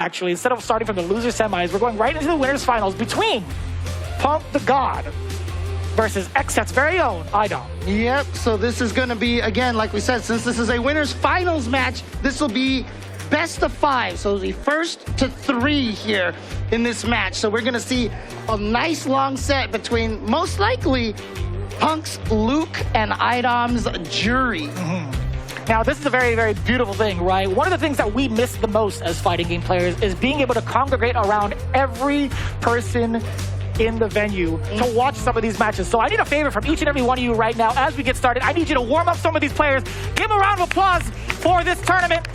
Actually, instead of starting from the loser semis, we're going right into the winners finals between Punk the God versus XSET's very own iDom. Yep, so this is going to be, again, like we said, since this is a winners finals match, this will be best of 5. So the first to 3 here in this match. So we're going to see a nice long set between, most likely, Punk's Luke and iDom's Jury. Now, this is a very, very beautiful thing, right? One of the things that we miss the most as fighting game players is being able to congregate around every person in the venue to watch some of these matches. So I need a favor from each and every one of you right now as we get started. I need you to warm up some of these players. Give them a round of applause for this tournament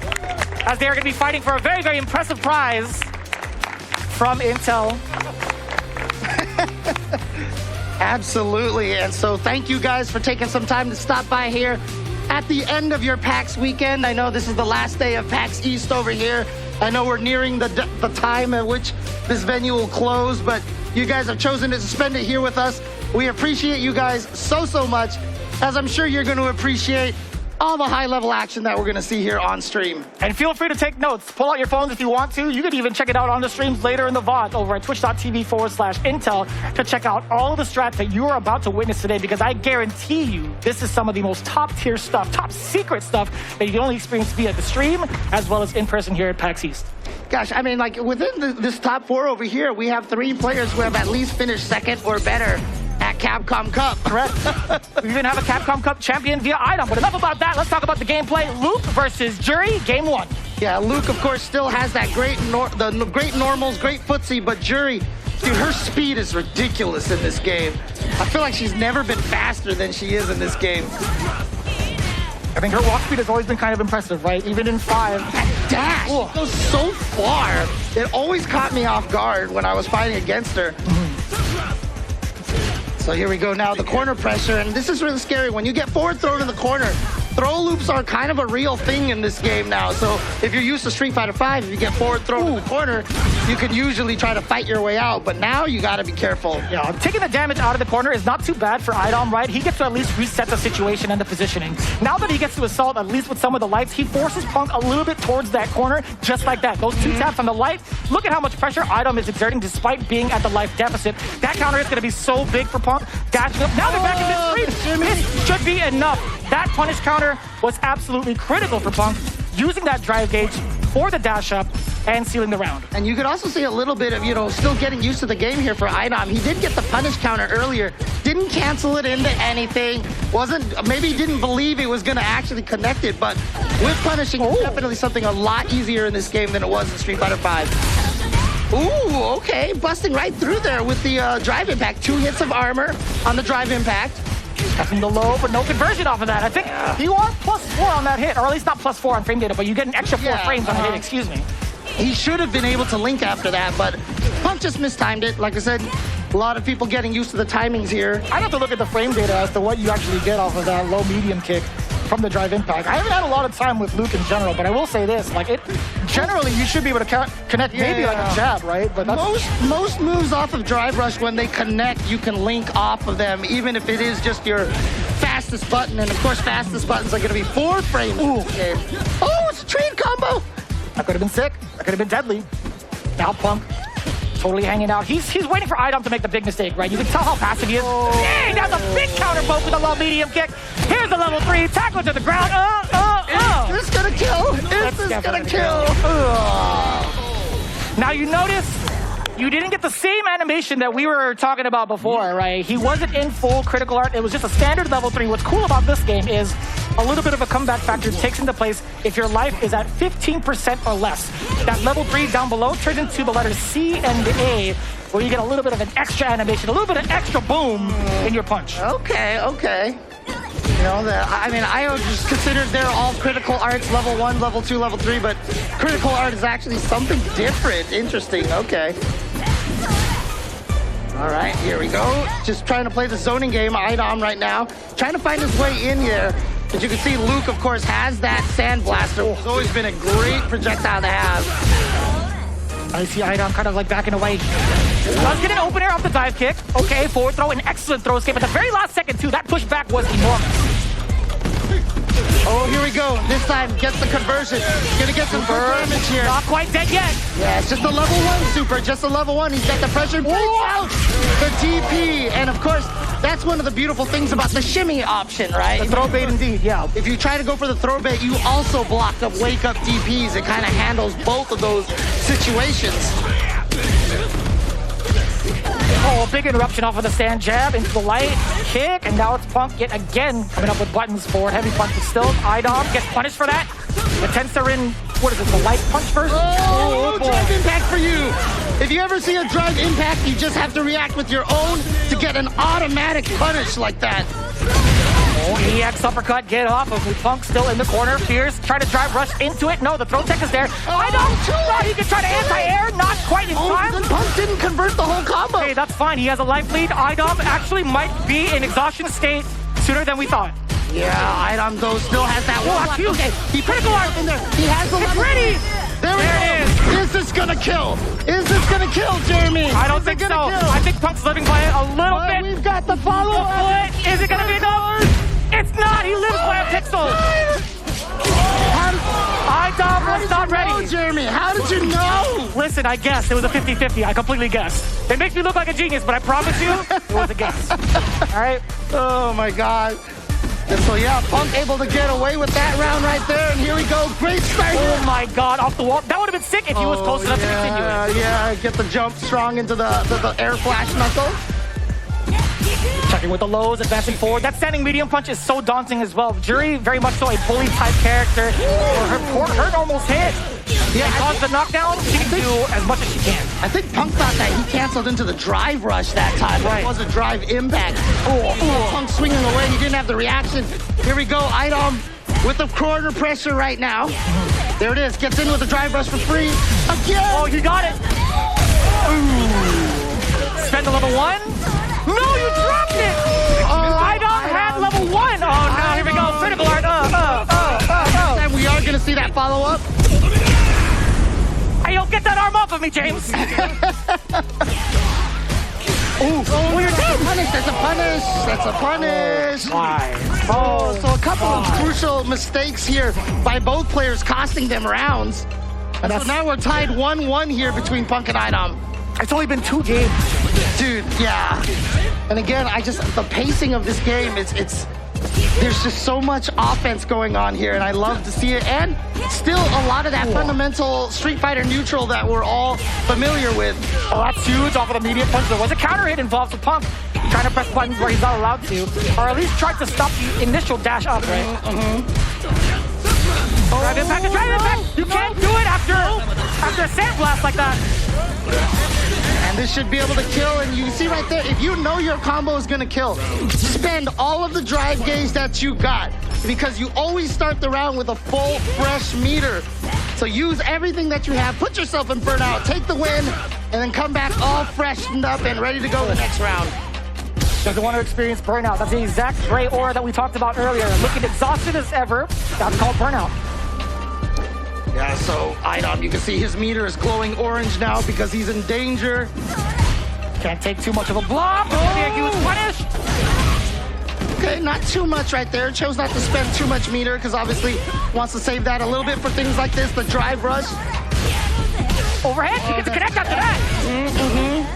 as they are going to be fighting for a very, very impressive prize from Intel. Absolutely, and so thank you guys for taking some time to stop by here at the end of your PAX weekend. I know this is the last day of PAX East over here. I know we're nearing the time at which this venue will close, but you guys have chosen to spend it here with us. We appreciate you guys so, so much, as I'm sure you're going to appreciate all the high-level action that we're going to see here on stream. And feel free to take notes. Pull out your phones if you want to. You could even check it out on the streams later in the VOD over at twitch.tv/Intel to check out all of the strats that you are about to witness today, because I guarantee you this is some of the most top-tier stuff, top-secret stuff that you can only experience via the stream as well as in person here at PAX East. Gosh, I mean, like, within this top 4 over here, we have 3 players who have at least finished second or better at Capcom Cup. Correct. We even have a Capcom Cup champion via iDom. But enough about that. Let's talk about the gameplay. Luke versus Jury, game 1. Yeah, Luke, of course, still has that great great normals, great footsie, but Jury, dude, her speed is ridiculous in this game. I feel like she's never been faster than she is in this game. I think her walk speed has always been kind of impressive, right? Even in 5. That dash goes so far. It always caught me off guard when I was fighting against her. So here we go now, the corner pressure, and this is really scary. When you get forward thrown in the corner, throw loops are kind of a real thing in this game now. So if you're used to Street Fighter V, if you get forward thrown in the corner, you can usually try to fight your way out, but now you gotta be careful. Yeah, taking the damage out of the corner is not too bad for iDom, right? He gets to at least reset the situation and the positioning. Now that he gets to assault, at least with some of the lights, he forces Punk a little bit towards that corner, just like that. Those 2 taps on the light, look at how much pressure iDom is exerting despite being at the life deficit. That counter is gonna be so big for Punk. Dashing up, now they're back in mid-screen. This should be enough. That punish counter was absolutely critical for Punk, using that drive gauge for the dash up and sealing the round. And you could also see a little bit of, you know, still getting used to the game here for iDom. He did get the punish counter earlier, didn't cancel it into anything, maybe he didn't believe he was going to actually connect it, but with punishing, it's definitely something a lot easier in this game than it was in Street Fighter V. Ooh, okay, busting right through there with the drive impact. 2 hits of armor on the drive impact. Catching the low, but no conversion off of that. I think you are +4 on that hit, or at least not +4 on frame data, but you get an extra 4 frames on a hit, excuse me. He should have been able to link after that, but Punk just mistimed it. Like I said, a lot of people getting used to the timings here. I'd have to look at the frame data as to what you actually get off of that low-medium kick from the drive impact. I haven't had a lot of time with Luke in general, but I will say this, like, generally you should be able to connect maybe like a jab, right? But that's... Most moves off of drive rush, when they connect, you can link off of them, even if it is just your fastest button. And of course, fastest buttons are going to be 4 frames in this game. Oh, it's a trade combo. That could have been sick. That could have been deadly. Now Punk totally hanging out. He's waiting for iDom to make the big mistake, right? You can tell how passive he is. Dang, that's a big counter poke with a low medium kick. Here's the level 3, tackle to the ground. Is this gonna kill? Is this gonna kill? Now you notice you didn't get the same animation that we were talking about before, right? He wasn't in full critical art. It was just a standard level 3. What's cool about this game is a little bit of a comeback factor takes into place if your life is at 15% or less. That level 3 down below turns into the letters C and A, where you get a little bit of an extra animation, a little bit of extra boom in your punch. Okay, okay. You know, I mean, I just considered they're all critical arts, level 1, level 2, level 3, but critical art is actually something different. Interesting, okay. All right, here we go. Just trying to play the zoning game, iDom right now. Trying to find his way in here. As you can see, Luke, of course, has that Sand Blaster. It's always been a great projectile to have. I see iDom kind of like backing away. Let's get an open air off the dive kick. Okay, forward throw, an excellent throw escape. At the very last second, too, that pushback was enormous. Oh, here we go. This time, gets the conversion. Gonna get some damage here. Not quite dead yet. Yeah, it's just a level 1 super. Just a level 1. He's got the pressure. Breaks out the DP. And of course, that's one of the beautiful things about the shimmy option, right? The throw bait indeed, yeah. If you try to go for the throw bait, you also block up wake up DPs. It kind of handles both of those situations. Oh, big interruption off of the stand jab into the light kick, and now it's Punk yet again coming up with buttons forward. Heavy punch, but still iDom gets punished for that. The tensor in, what is it, the light punch first? Oh, drive impact for you. If you ever see a drive impact, you just have to react with your own to get an automatic punish like that. Oh, EX uppercut, get off of Punk still in the corner. Fierce, try to drive rush into it. No, the throw tech is there. iDom, he can try to anti-air, not quite in time. Punk didn't convert the whole combo. Hey, that's fine. He has a life lead. iDom actually might be in exhaustion state sooner than we thought. Yeah, iDom though still has that one. Huge. Okay, he critical art in there. He has the level. Ready. There it is. Is this gonna kill? Is this gonna kill, Jeremy? I don't think so. I think Punk's living by it a little bit. We've got the follow-up. Is it gonna be enough? It's not. He lives by a pixel. iDom was not ready. No, Jeremy, how did you know? Listen, I guessed. It was a 50-50. I completely guessed. It makes me look like a genius, but I promise you, it was a guess. All right? Oh, my God. And so, yeah, Punk able to get away with that round right there. And here we go. Great start. Oh, my God. Off the wall. That would have been sick if he was close enough to continue it. Yeah, get the jump strong into the air flash knuckle. Checking with the lows, advancing forward. That standing medium punch is so daunting as well. Jury, very much so a bully type character. Her almost hit. Yeah, caused the knockdown. She can do as much as she can. I think Punk thought that he canceled into the drive rush that time. Right. It was a drive impact. Punk swinging away. He didn't have the reaction. Here we go. iDom with the corner pressure right now. There it is. Gets in with the drive rush for free. Again. Oh, you got it. Ooh. Spend the level 1. No, you dropped it! iDom had level 1! Oh, no, here we go. Critical art. And we are going to see that follow-up. Hey, yo, get that arm off of me, James! Oh, you're dead! That's a punish! That's a punish! Why? Oh, so a couple of crucial mistakes here by both players costing them rounds. And so now we're tied 1-1 here between Punk and iDom. It's only been 2 games. Dude, yeah. And again, the pacing of this game, there's just so much offense going on here, and I love to see it. And still a lot of that fundamental Street Fighter neutral that we're all familiar with. Oh, that's huge off of the medium punch. There was a counter hit involved with Punk. Trying to press buttons where he's not allowed to, or at least try to stop the initial dash up, right? Drive impact, drive impact! You can't do it after a sandblast like that. And this should be able to kill, and you see right there, if you know your combo is gonna kill, spend all of the drive gauge that you got, because you always start the round with a full, fresh meter. So use everything that you have, put yourself in burnout, take the win, and then come back all freshened up and ready to go the next round. Doesn't want to experience burnout. That's the exact gray aura that we talked about earlier. Looking exhausted as ever, that's called burnout. Yeah, so iDom, you can see his meter is glowing orange now because he's in danger. Can't take too much of a block. Oh, he was punished. Okay, not too much right there. Chose not to spend too much meter because obviously wants to save that a little bit for things like this, the drive rush. Overhead, you get the connect after that.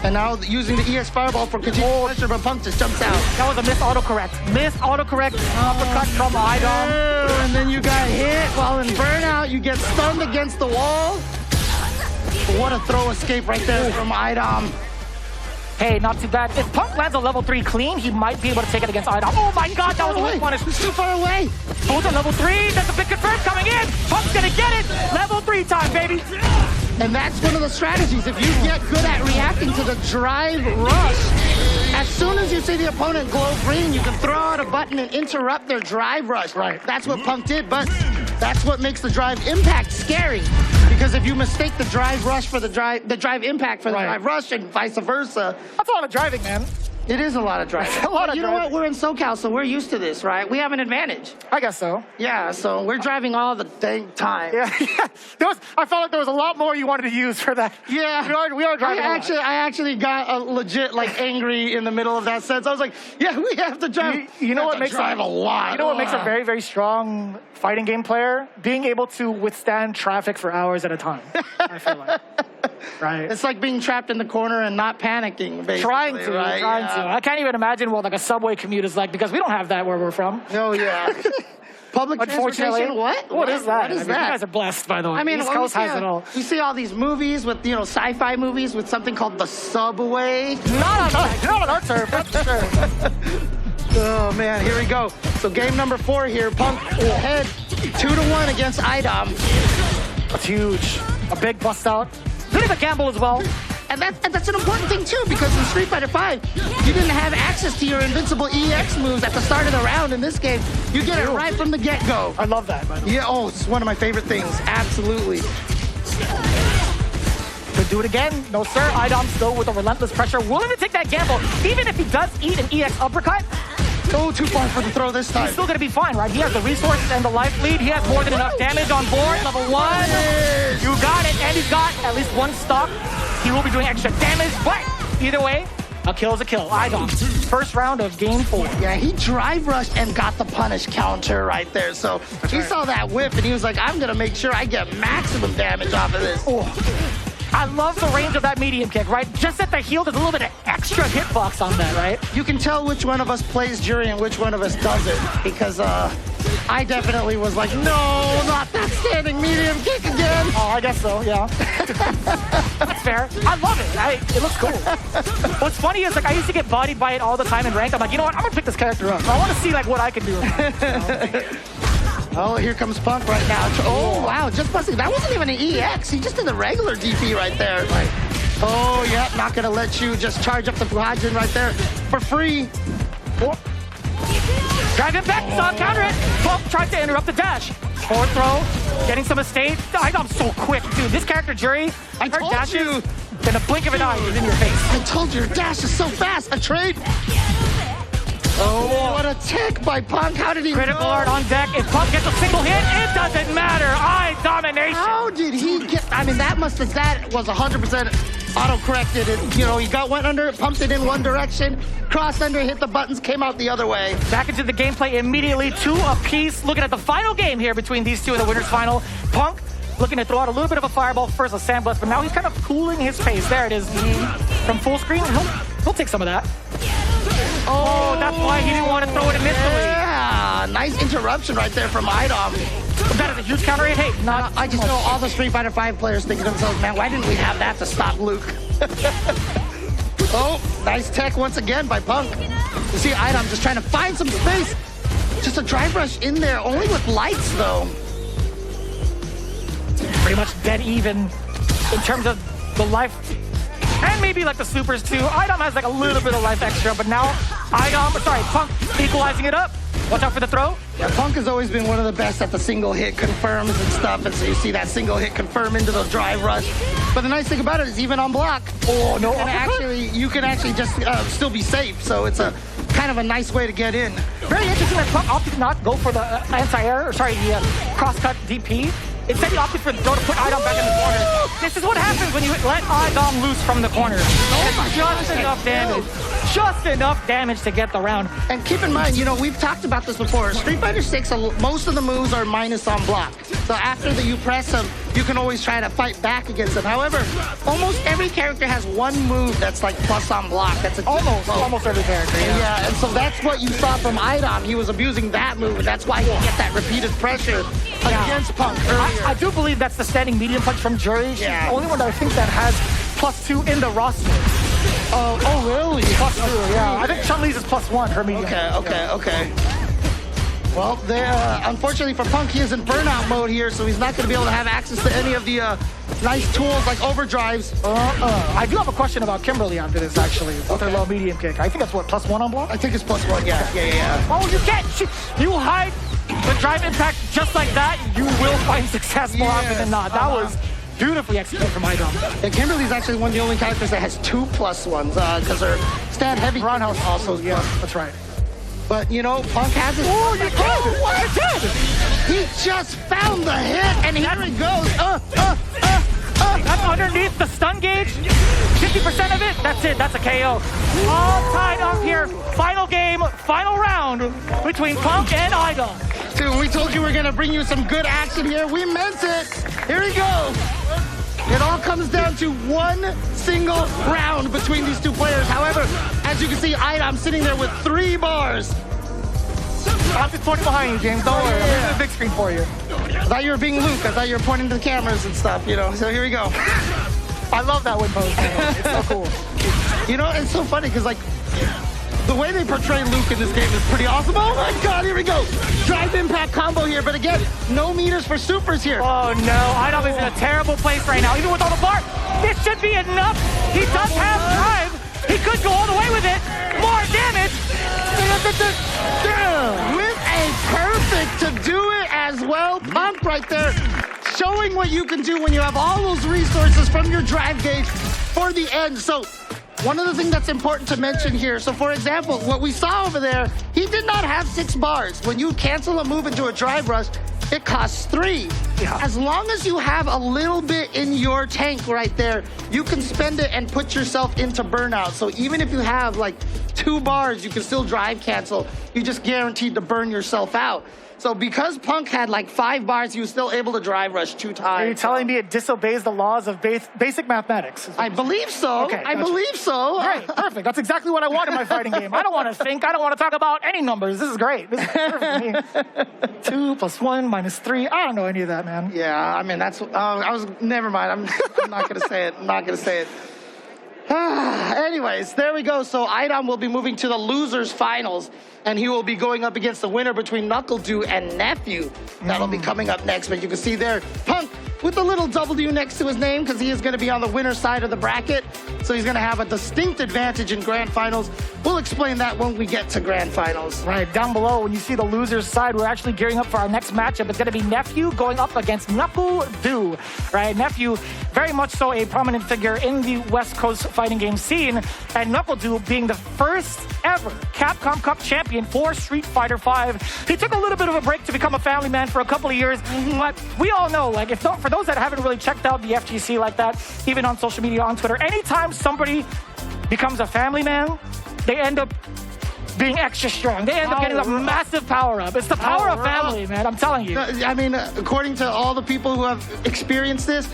And now using the ES Fireball for continued pressure, but Punk just jumps out. That was a missed autocorrect. Missed autocorrect uppercut from iDom. And then you got hit while in burnout. You get stunned against the wall. What a throw escape right there from iDom. Hey, not too bad. If Punk lands a level 3 clean, he might be able to take it against iDom. Oh my God, that was a weak punish. He's too far away. Goes to level 3. That's a big confirm coming in. Punk's gonna get it. Level 3 time, baby. And that's one of the strategies. If you get good at reacting to the drive rush, as soon as you see the opponent glow green, you can throw out a button and interrupt their drive rush. Right. That's what Punk did, but that's what makes the drive impact scary. Because if you mistake the drive rush for the drive impact for the drive rush and vice versa. That's a lot of driving, man. It is a lot of driving. a lot of you know what? We're in SoCal, so we're used to this, right? We have an advantage. I guess so. Yeah, so we're driving all the dang time. Yeah, I felt like there was a lot more you wanted to use for that. Yeah. We are driving I actually got legit like angry in the middle of that sense. I was like, yeah, we have to drive. You know what makes drive a lot. You know what makes a very, very strong fighting game player? Being able to withstand traffic for hours at a time. I feel like. Right. It's like being trapped in the corner and not panicking, basically. Trying to. Yeah. I can't even imagine what like a subway commute is like because we don't have that where we're from. Oh, yeah. Public transportation, what? What is that? What is that? You guys are blessed, by the way. I mean, East Coast has it all. You see all these movies with, sci-fi movies with something called the subway. Not on our turf, that's for sure. Oh, man, here we go. So game number 4 here. Punk ahead 2-1 against iDom. That's huge. A big bust out. Bit of a gamble as well. And that's an important thing, too, because in Street Fighter V, you didn't have access to your invincible EX moves at the start of the round. In this game, you get it right from the get-go. I love that, by the way. Yeah, it's one of my favorite things. Absolutely. Could do it again. No, sir. iDom still with a relentless pressure. Willing to take that gamble. Even if he does eat an EX uppercut, Go too far for the throw this time. he's still going to be fine, right? He has the resources and the life lead. He has more than enough damage on board. Level 1. You got it. And he's got at least 1 stock. He will be doing extra damage, but either way, a kill is a kill. iDom, first round of game 4. Yeah, he drive rushed and got the punish counter right there. So he saw that whip and he was like, I'm going to make sure I get maximum damage off of this. Oh. I love the range of that medium kick, right? Just at the heel, there's a little bit of extra hitbox on that, right? You can tell which one of us plays jury and which one of us doesn't, because I definitely was like, no, not that standing medium kick again. Oh, I guess so, yeah. That's fair. I love it. It looks cool. What's funny is, like, I used to get bodied by it all the time in ranked. I'm like, you know what? I'm going to pick this character up. I want to see, like, what I can do. Oh, here comes Punk right now. Oh, wow, just busting. That wasn't even an EX. He just did the regular DP right there. Like, oh, yeah, not going to let you just charge up the Fuhajin right there for free. Oh. Drive it back, saw counter it. Punk tried to interrupt the dash. Forward throw, getting some escape. iDom's so quick, dude. This character, Jury, I told you. In a blink of an eye, he's in your face. I told you, your dash is so fast. A trade. Oh, what a tech by Punk. How did he Critical art on deck. If Punk gets a single hit, it doesn't matter. Domination. How did he get... I mean, that was 100% auto-corrected. He went under, pumped it in one direction, crossed under, hit the buttons, came out the other way. Back into the gameplay immediately. 2 apiece. Looking at the final game here between these two in the winner's final. Punk looking to throw out a little bit of a fireball first, a sandblast, but now he's kind of cooling his pace. There it is. From full screen, he'll take some of that. Oh, that's why he didn't want to throw it initially. Yeah, nice interruption right there from iDom. That is a huge counter hit. Hey, I just know all the Street Fighter V players think to themselves, man, why didn't we have that to stop Luke? Oh, nice tech once again by Punk. You see iDom just trying to find some space. Just a drive rush in there, only with lights, though. Pretty much dead even in terms of the life. And maybe like the supers too. iDom has like a little bit of life extra, but now Punk equalizing it up. Watch out for the throw. Yeah, Punk has always been one of the best at the single hit confirms and stuff, and so you see that single hit confirm into the drive rush. But the nice thing about it is even on block, you can actually just still be safe, so it's a kind of a nice way to get in. Very interesting that Punk opted not go for the the cross-cut DP. Instead, he opted for the throw to put iDom back in the corner. This is what happens when you let iDom loose from the corner. Just enough damage. Just enough damage to get the round. And keep in mind, we've talked about this before. Street Fighter 6, most of the moves are minus on block. So after you press them, you can always try to fight back against them. However, almost every character has one move that's like plus on block. That's almost every character. Yeah, and so that's what you saw from iDom. He was abusing that move, and that's why he get that repeated pressure against Punk earlier. I do believe that's the standing medium punch from Jury. She's the only one that I think that has +2 in the roster. Oh, really? +2, yeah. I think Chun-Li's is +1, her medium. Okay. Well, unfortunately for Punk, he is in burnout mode here, so he's not going to be able to have access to any of the nice tools like overdrives. I do have a question about Kimberly after this, actually, with her low medium kick. I think that's what, +1 on block? I think it's +1, yeah. Oh, you can't! You hide the drive impact just like that, you will find success more often than not. That was Beautifully executed from iDom. And Kimberly's actually one of the only characters that has 2+1s because her stat heavy Roundhouse also. Yeah, that's right. But you know, Punk has it. Oh, you did! What? You did! He just found the hit, and here he goes. That's underneath the stun gauge. 50% of it, that's it. That's a KO. All tied up here. Final game, final round between Punk and iDom. Dude, we told you we're going to bring you some good action here. We meant it. Here we go. It all comes down to one single round between these two players. However, as you can see, iDom sitting there with 3 bars. I'm just pointing behind you, James. Don't worry. I'm making a big screen for you. I thought you were being Luke. I thought you were pointing to the cameras and stuff, you know. So here we go. I love that win pose. It's so cool. You know, it's so funny because, like, the way they portray Luke in this game is pretty awesome. Oh my God, here we go. Drive impact combo here, but again, no meters for supers here. Oh no, iDom is in a terrible place right now. Even with all the bar, this should be enough. He does have drive. He could go all the way with it. More damage. With a perfect to do it as well. Punk right there, showing what you can do when you have all those resources from your drive gauge for the end. So one of the things that's important to mention here, so for example, what we saw over there, he did not have 6 bars. When you cancel a move into a drive rush, it costs 3. Yeah. As long as you have a little bit in your tank right there, you can spend it and put yourself into burnout. So even if you have like 2 bars, you can still drive cancel. You just guaranteed to burn yourself out. So because Punk had like 5 bars, he was still able to drive rush 2 times. Are you telling me it disobeys the laws of basic mathematics? I believe so. Okay, I gotcha. believe so. Great, perfect. That's exactly what I want in my fighting game. I don't want to think. I don't want to talk about any numbers. This is great. This is perfect for me. 2 + 1 - 3. I don't know any of that, man. Yeah, I mean, that's, never mind. I'm not going to say it. I'm not going to say it. Anyways, there we go. So iDom will be moving to the losers finals, and he will be going up against the winner between NuckleDu and Nephew. That'll be coming up next. But you can see there, Punk with a little W next to his name because he is going to be on the winner side of the bracket. So he's going to have a distinct advantage in grand finals. We'll explain that when we get to grand finals. Right, down below, when you see the losers side, we're actually gearing up for our next matchup. It's going to be Nephew going up against NuckleDu, right? Nephew, very much so a prominent figure in the West Coast fighting game scene, and NuckleDu being the first ever Capcom Cup champion for Street Fighter V. He took a little bit of a break to become a family man for a couple of years, but we all know, like, if not, for those that haven't really checked out the FGC like that, even on social media, on Twitter, anytime somebody becomes a family man, they end up being extra strong. They end up getting a massive power up. It's the power of family, man. I'm telling you. I mean, according to all the people who have experienced this,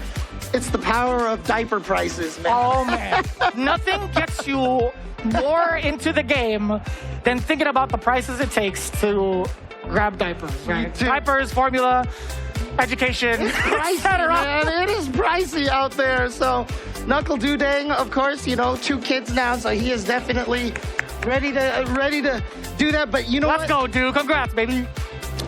it's the power of diaper prices, man. Oh, man. Nothing gets you more into the game than thinking about the prices it takes to grab diapers, right? Diapers, formula, education, etc. Man, it is pricey out there. So NuckleDu Dang, of course, you know, 2 kids now, so he is definitely ready to do that. But you know Let's go, dude. Congrats, baby.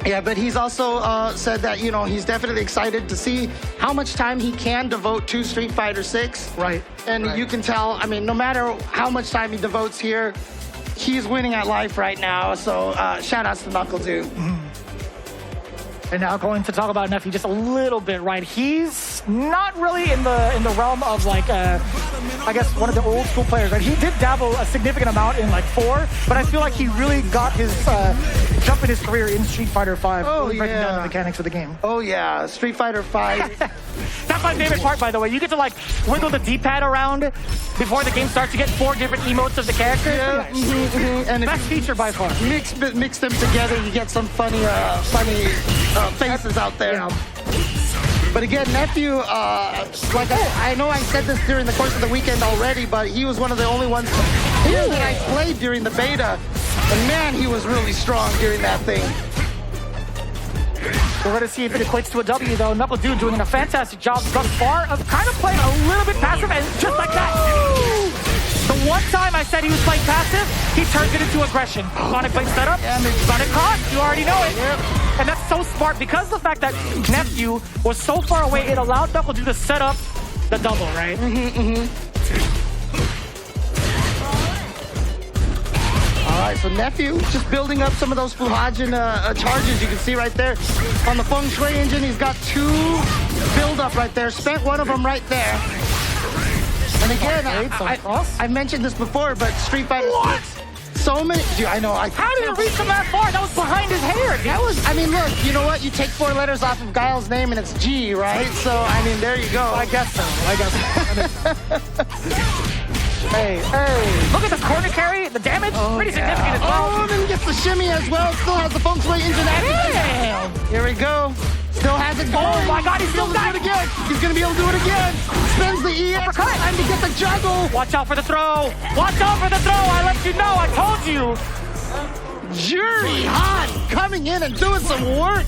Yeah, but he's also said that, you know, he's definitely excited to see how much time he can devote to Street Fighter 6. Right. And you can tell, I mean, no matter how much time he devotes here, he's winning at life right now. So shout outs to NuckleDu. And now going to talk about Nephew just a little bit, right? He's not really in the realm of like, I guess one of the old school players, right? He did dabble a significant amount in like 4, but I feel like he really got his jump in his career in Street Fighter V, really breaking down the mechanics of the game. Oh yeah, Street Fighter V. That's my favorite part, by the way. You get to like wiggle the D-pad around before the game starts. You get 4 different emotes of the character. Yeah, And best feature by far. Mix them together, you get some funny faces out there. Yeah. But again, Nephew, like I know I said this during the course of the weekend already, but he was one of the only ones here that I played during the beta. And man, he was really strong during that thing. We're going to see if it equates to a W, though. NuckleDu doing a fantastic job thus far of kind of playing a little bit passive, and just like that. The one time I said he was playing passive, he turned it into aggression. Sonic blade setup, Sonic caught, you already know it. And that's so smart because of the fact that Nephew was so far away, it allowed NuckleDu to set up the double, right? All right, so Nephew just building up some of those Fuhajin charges. You can see right there on the Feng Shui engine, he's got 2 build up right there. Spent one of them right there. And again, I mentioned this before, but Street Fighter 6, so many. Dude, I know. How did it reach him that far? That was behind his hair. Dude. That was. I mean, look. You know what? You take 4 letters off of Guile's name, and it's G, right? So I mean, there you go. I guess so. Hey, look at the corner carry. The damage, pretty significant as well. Oh, then he gets the shimmy as well. Still has the feng shui engine active. Here we go. Still has it going. Oh my God, he's still got it again. He's gonna be able to do it again. Spins the EX. Time to get the juggle. Watch out for the throw. Watch out for the throw. I let you know. I told you. Jury Han coming in and doing some work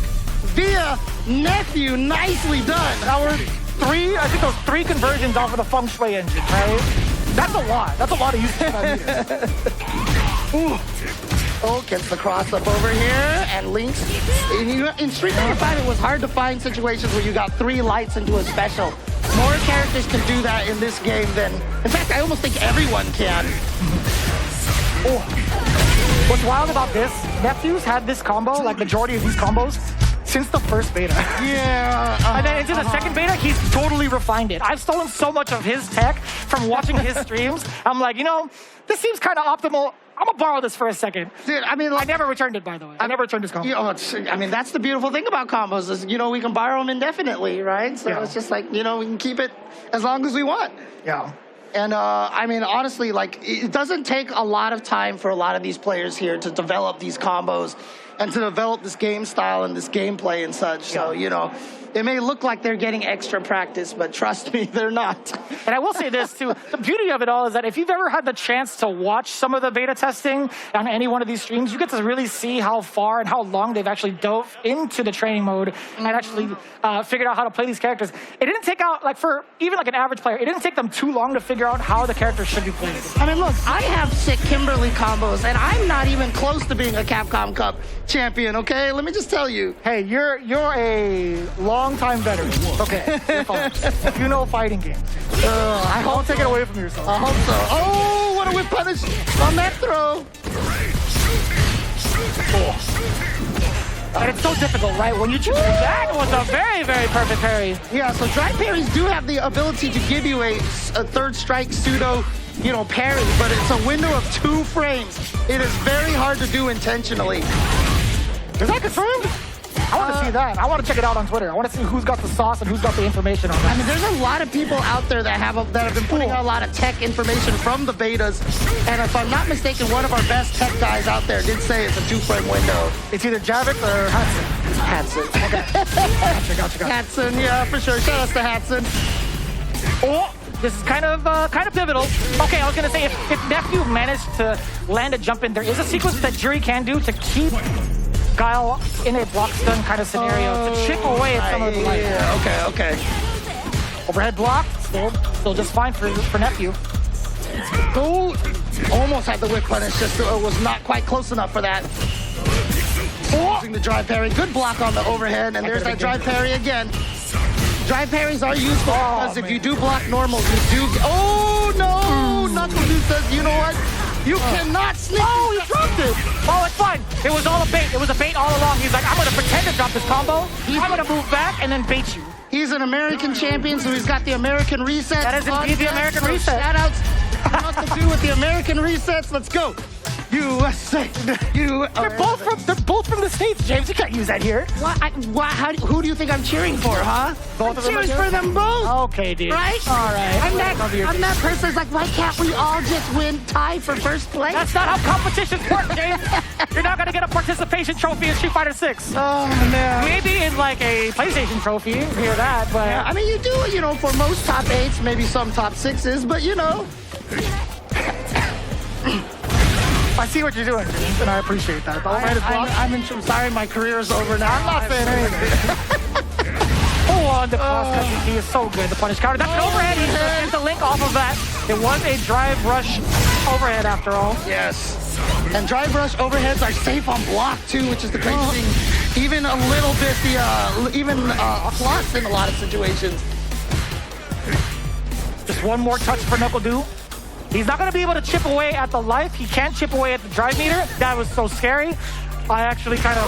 via Nephew. Nicely done. Now we're I think those 3 conversions off of the feng shui engine, right? That's a lot. That's a lot of usage. Oh, gets the cross up over here, and Link's. In Street Fighter 5, it was hard to find situations where you got 3 lights into a special. More characters can do that in this game than. In fact, I almost think everyone can. Oh. What's wild about this? Nephew's had this combo, like majority of these combos, since the first beta. Yeah. And then into the second beta, he's totally refined it. I've stolen so much of his tech from watching his streams. I'm like, you know, this seems kind of optimal. I'm gonna borrow this for a second. Dude, I mean, like, I never returned it, by the way. I never returned his combo. You know, I mean, that's the beautiful thing about combos is, you know, we can borrow them indefinitely, right? So it's just like, you know, we can keep it as long as we want. Yeah. And I mean, honestly, like, it doesn't take a lot of time for a lot of these players here to develop these combos and to develop this game style and this gameplay and such. So, you know, it may look like they're getting extra practice, but trust me, they're not. And I will say this, too. The beauty of it all is that if you've ever had the chance to watch some of the beta testing on any one of these streams, you get to really see how far and how long they've actually dove into the training mode and actually figured out how to play these characters. It didn't take out, like, for even like an average player, it didn't take them too long to figure out how the characters should be played. I mean, look, I have sick Kimberly combos, and I'm not even close to being a Capcom Cup champion, okay? Let me just tell you. Hey, you're a long-time veteran. Okay, you're fine. You know fighting games. I won't take it away from yourself. I hope so. Oh, what a whip punish on that throw. And it's so difficult, right? When you choose that was a very, very perfect parry. Yeah, so drive parries do have the ability to give you a third strike pseudo, you know, parry, but it's a window of 2 frames. It is very hard to do intentionally. Is that confirmed? I want to see that. I want to check it out on Twitter. I want to see who's got the sauce and who's got the information on that. I mean, there's a lot of people out there that have been putting out a lot of tech information from the betas. And if I'm not mistaken, one of our best tech guys out there did say it's a 2-frame window. It's either Javik or Hudson. Hatson. Okay. Gotcha. Hatson, yeah, for sure. Shout out to Hatson. Oh, this is kind of pivotal. Okay, I was gonna say if Nephew managed to land a jump in, there is a sequence that Jury can do to keep Guile in a block stun kind of scenario to chip away at some of the light. Yeah, okay. Overhead block, still just fine for Nephew. Go. Almost had the whip punish, just was not quite close enough for that. Using the drive parry. Good block on the overhead, and there's that drive parry again. Drive parries are useful because if you do block normal, you do. Oh no! NuckleDu says, you know what? You cannot sneak. Oh, he dropped it. Oh, it's fine. It was all a bait. It was a bait all along. He's like, I'm going to pretend to drop this combo. I'm going to move back and then bait you. He's an American champion, so he's got the American reset. That is indeed the American reset. Shout outs. NuckleDu with the American resets. Let's go. USA. They're both from the States, James. You can't use that here. Who do you think I'm cheering for, huh? I'm cheering for them both. Okay, dude. Right? All right. I'm that person who's like, why can't we all just win tie for first place? That's not how competitions work, James. You're not going to get a participation trophy in Street Fighter 6. Oh, man. Maybe in like a PlayStation trophy. You hear that, but... Yeah, I mean, you do, you know, for most top 8s, maybe some top 6s, but you know... I see what you're doing, James, and I appreciate that. I'm sorry, my career is over now. I'm not saying anything. Oh, the cross-cut he is so good. The punish counter. That's an overhead. He gets the link off of that. It was a drive rush overhead after all. Yes. And drive rush overheads are safe on block too, which is the great thing. Even a little bit a plus in a lot of situations. Just one more touch for NuckleDu. He's not going to be able to chip away at the life. He can't chip away at the drive meter. That was so scary. I actually kind of...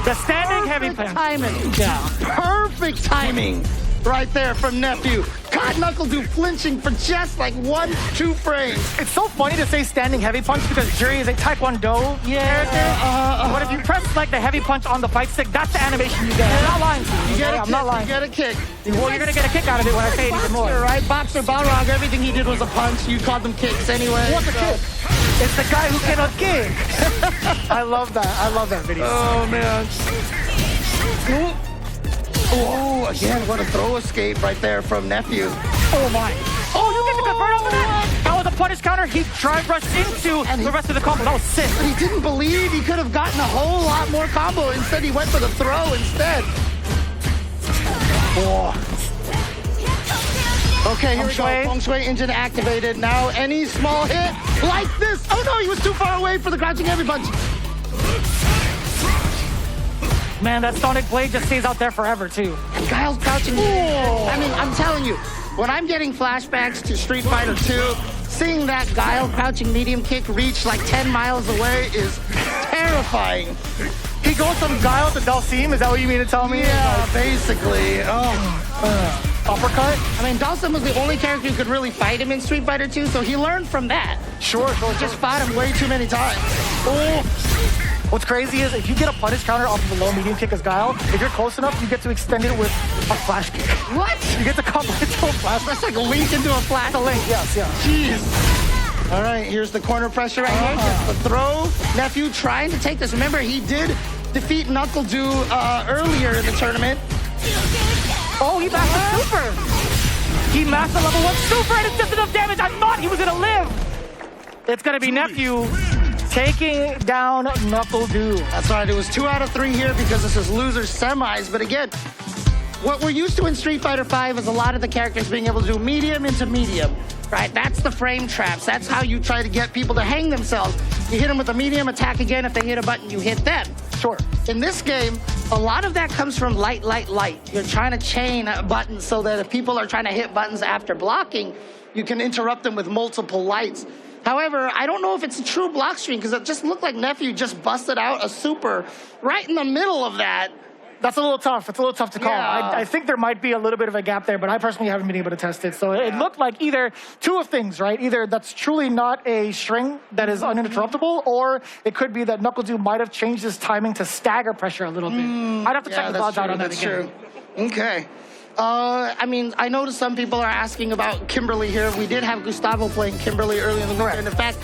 The standing heavy punch. Timing. Yeah. Perfect timing right there from Nephew. God, NuckleDu flinching for just like 1-2 frames. It's so funny to say standing heavy punch because Jury is a Taekwondo character. But if you press like the heavy punch on the fight stick, that's the animation you get. I'm not lying to you. I'm not lying. You get a kick. Well, you're gonna get a kick out of it when I say it even more. Boxer, right? Boxer, Balrog, everything he did was a punch. You called them kicks anyway. What's a kick? It's the guy who cannot kick. I love that. I love that video. Oh, man. Oh, again, what a throw escape right there from Nephew. Oh, my. Oh, you get to convert off of that? That was a punish counter. He drive rushed into the rest of the combo. That was sick. But he didn't believe he could have gotten a whole lot more combo. Instead, he went for the throw instead. Oh. Okay, here we go. Feng Shui engine activated. Now, any small hit like this. Oh, no, he was too far away for the crouching heavy punch. Man, that Sonic Blade just stays out there forever, too. And Guile's crouching. I mean, I'm telling you, when I'm getting flashbacks to Street Fighter 2, seeing that Guile crouching medium kick reach like 10 miles away is terrifying. He goes from Guile to Dalsim? Is that what you mean to tell me? Yeah, basically. Uppercut? I mean, Dalsim was the only character who could really fight him in Street Fighter 2, so he learned from that. Sure. Just fought him way too many times. What's crazy is if you get a punish counter off of a low medium kick as Guile, if you're close enough, you get to extend it with a flash kick. What? You get to combo it to a flash. That's like a link into a flash. The link, yes. Jeez. All right, here's the corner pressure right here. Just the throw. Nephew trying to take this. Remember, he did defeat NuckleDu earlier in the tournament. Oh, he mastered super. He mastered level 1 super, and it's just enough damage. I thought he was going to live. It's going to be Nephew taking down NuckleDu. That's right. It was 2 out of 3 here because this is loser semis. But again, what we're used to in Street Fighter V is a lot of the characters being able to do medium into medium. Right? That's the frame traps. That's how you try to get people to hang themselves. You hit them with a medium, attack again. If they hit a button, you hit them. Sure. In this game, a lot of that comes from light. You're trying to chain buttons so that if people are trying to hit buttons after blocking, you can interrupt them with multiple lights. However, I don't know if it's a true block string because it just looked like Nephew just busted out a super right in the middle of that. That's a little tough. It's a little tough to call. Yeah. I think there might be a little bit of a gap there, but I personally haven't been able to test it. So it looked like either two of things, right? Either that's truly not a string that is uninterruptible, or it could be that NuckleDu might have changed his timing to stagger pressure a little bit. I'd have to check the odds out on that again. True. Okay. I mean, I noticed some people are asking about Kimberly here. We did have Gustavo playing Kimberly early in the weekend. In fact,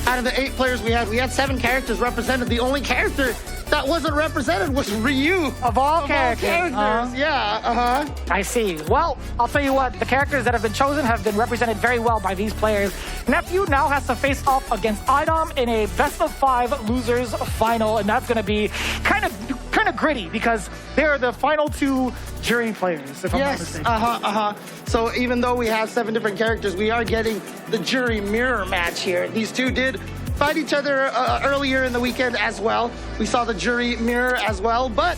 out of the 8 players we had 7 characters represented. The only character that wasn't represented was Ryu. Of all characters. Yeah, I see. Well, I'll tell you what, the characters that have been chosen have been represented very well by these players. Nephew now has to face off against iDom in a best-of-5 losers final, and that's going to be kind of gritty because they're the final 2 jury players, if I'm not mistaken. So even though we have 7 different characters, we are getting the jury mirror match here. These 2 did fight each other earlier in the weekend as well. We saw the jury mirror as well, but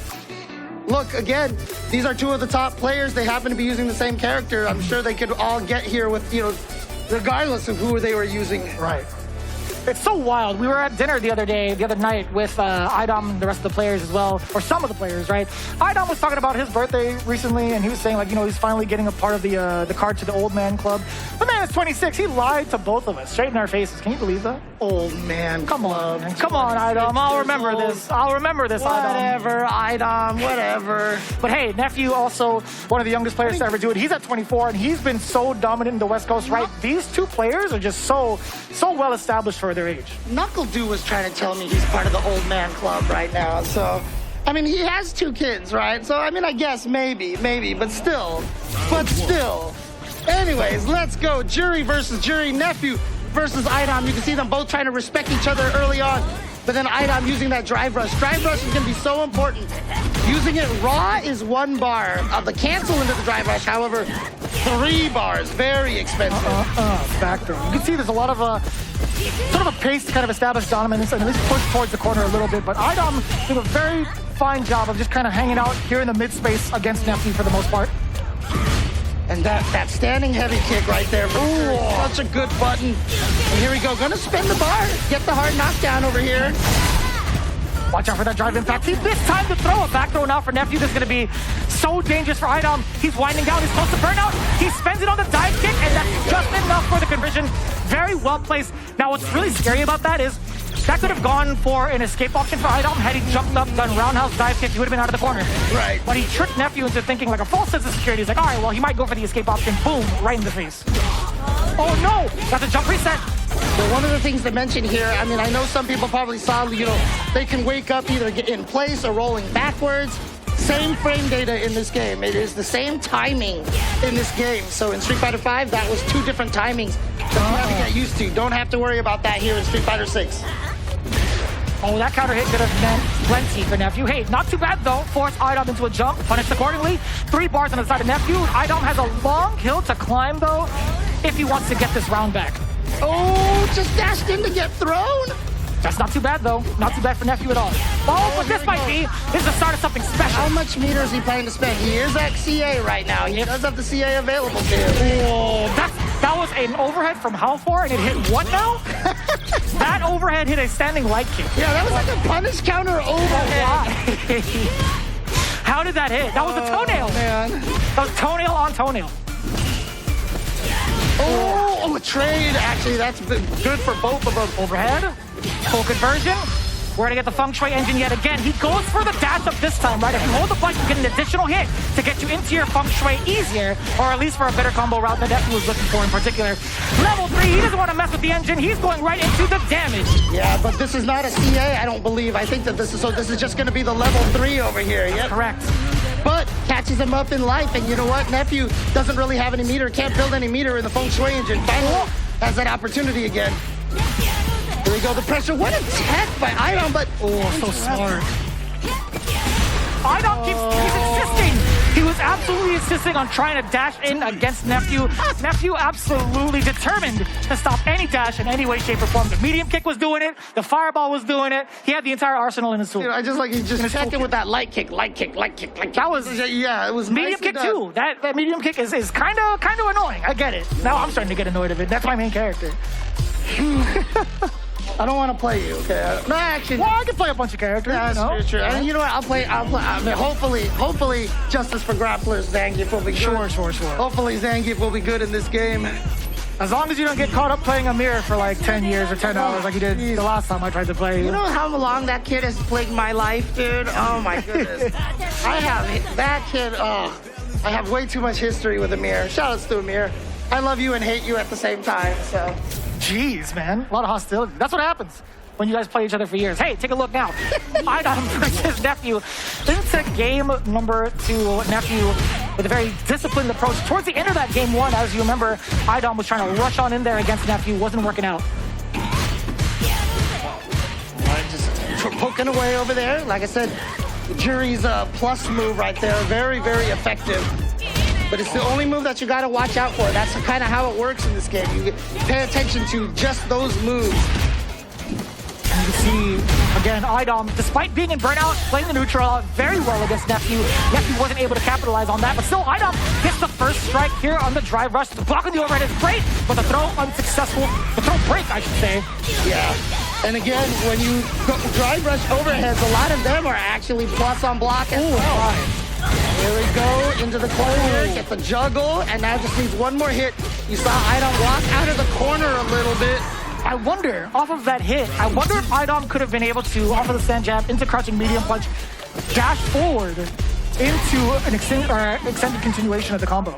look, again, these are 2 of the top players. They happen to be using the same character. I'm sure they could all get here with, regardless of who they were using. Right. It's so wild. We were at dinner the other night with iDom and the rest of the players as well, or some of the players, right? iDom was talking about his birthday recently, and he was saying, like, he's finally getting a part of the card to the old man club. The man is 26. He lied to both of us, straight in our faces. Can you believe that? Old man. Come on, iDom. I'll remember this, iDom. Whatever, iDom, whatever. But hey, Nephew, also one of the youngest players to ever do it. He's at 24, and he's been so dominant in the West Coast, right? These 2 players are just so well established for their age. NuckleDu was trying to tell me he's part of the old man club right now, so... I mean, he has 2 kids, right? So, I mean, I guess maybe, but still. Anyways, let's go. Jury versus jury. Nephew versus iDom. You can see them both trying to respect each other early on, but then iDom using that drive rush. Drive rush is going to be so important. Using it raw is 1 bar of the cancel into the drive rush. However, 3 bars, very expensive. Back throw. You can see there's a lot of sort of a pace to kind of establish dominance and at least push towards the corner a little bit. But iDom did a very fine job of just kind of hanging out here in the mid space against Nephew for the most part. And that standing heavy kick right there. Such a good button. And here we go. Gonna spin the bar. Get the hard knockdown over here. Watch out for that drive impact. He missed time to throw a back throw now for Nephew. This is going to be so dangerous for iDom. He's winding down. He's close to burnout. He spends it on the dive kick, and that's just enough for the conversion. Very well placed. Now, what's really scary about that is that could have gone for an escape option for iDom. Had he jumped up, done roundhouse dive kick, he would have been out of the corner. Right. But he tricked Nephew into thinking like a false sense of security. He's like, all right, well, he might go for the escape option. Boom, right in the face. Oh, no. That's a jump reset. Well, one of the things to mention here, I mean, I know some people probably saw, they can wake up either in place or rolling backwards. Same frame data in this game. It is the same timing in this game. So in Street Fighter V, that was 2 different timings that you have to get used to. Don't have to worry about that here in Street Fighter 6. Oh, that counter hit could have meant plenty for Nephew. Hey, not too bad though. Force iDom into a jump, punished accordingly. 3 bars on the side of Nephew. iDom has a long hill to climb though, if he wants to get this round back. Oh, just dashed in to get thrown. That's not too bad though. Not too bad for Nephew at all. Oh, but this might be. This is the start of something special. How much meter is he planning to spend? He is at CA right now. He does have the CA available to him. Whoa, that was an overhead from how far, and it hit what now? That overhead hit a standing light kick. Yeah, that was like a punish counter overhead. How did that hit? That was a toenail. Man. That was toenail on toenail. Oh, a trade. Actually, that's been good for both of them. Overhead, full conversion. We're gonna get the Feng Shui engine yet again. He goes for the dash up this time, right? If you hold the button, you get an additional hit to get you into your Feng Shui easier, or at least for a better combo route that Nephew was looking for in particular. Level 3, he doesn't want to mess with the engine. He's going right into the damage. Yeah, but this is not a CA, I don't believe. I think that this is just gonna be the level 3 over here. Yep. Correct. But catches him up in life, and you know what? Nephew doesn't really have any meter, can't build any meter in the Feng Shui engine. Finally has that opportunity again. Here we go, the pressure. What a tech by iDom, but so smart. iDom he's insisting. He was absolutely insisting on trying to dash in against Nephew. Nephew absolutely determined to stop any dash in any way, shape, or form. The medium kick was doing it. The fireball was doing it. He had the entire arsenal in his tool. I just like he just checked in with that light kick. That was it was medium kick too. That medium kick is kind of annoying. I get it. Now I'm starting to get annoyed of it. That's my main character. I don't want to play you, okay? No, actually. Well, I can play a bunch of characters. Yeah, that's true. And you know what? I'll play. I mean, hopefully, Justice for Grapplers, Zangief will be good. Sure. Hopefully, Zangief will be good in this game. As long as you don't get caught up playing a mirror for like 10 years or 10 hours like you did the last time I tried to play. You know how long that kid has plagued my life, dude? Oh, my goodness. I have way too much history with Amir. Shout outs to Amir. I love you and hate you at the same time, so. Jeez, man. A lot of hostility. That's what happens when you guys play each other for years. Hey, take a look now. iDom versus Nephew. Into game number 2. Nephew with a very disciplined approach. Towards the end of that game 1, as you remember, iDom was trying to rush on in there against Nephew. Wasn't working out. Just poking away over there. Like I said, Jury's plus move right there. Very, very effective. But it's the only move that you got to watch out for. That's kind of how it works in this game. You pay attention to just those moves. And you can see, again, iDom, despite being in burnout, playing the neutral very well against Nephew. Nephew wasn't able to capitalize on that, but still, iDom gets the first strike here on the drive rush. The block on the overhead is great, but the throw unsuccessful. The throw break, I should say. Yeah. And again, when you go drive rush overheads, a lot of them are actually plus on block as well. Here we go, into the corner, get the juggle, and now just needs one more hit. You saw iDom walk out of the corner a little bit. I wonder, off of that hit, I wonder if iDom could have been able to, off of the stand jab, into crouching medium punch, dash forward into an extended continuation of the combo.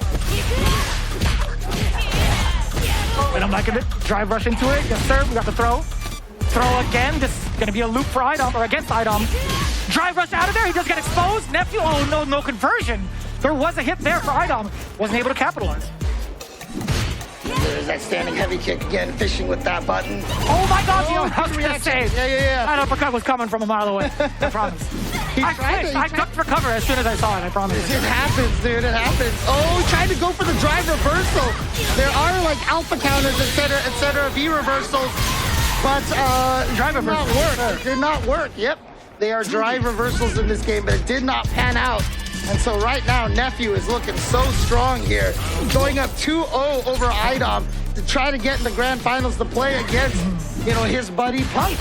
And I'm liking it. Drive rush into it. Yes, sir. We got the throw. Throw again. This is going to be a loop for iDom, or against iDom. Drive rush out of there. He does get exposed. Nephew, oh no conversion. There was a hit there for iDom. Wasn't able to capitalize. There's that standing heavy kick again, fishing with that button. Oh my God, you know what I was going to say. Yeah. That uppercut was coming from a mile away. I promise. I ducked for cover as soon as I saw it, I promise. It happens, dude, it happens. Oh, trying to go for the drive reversal. There are like alpha counters, etc., V reversals, but drive did not work. It did not work, yep. They are drive reversals in this game, but it did not pan out. And so right now, Nephew is looking so strong here. Going up 2-0 over iDom to try to get in the grand finals to play against you know, his buddy Punk.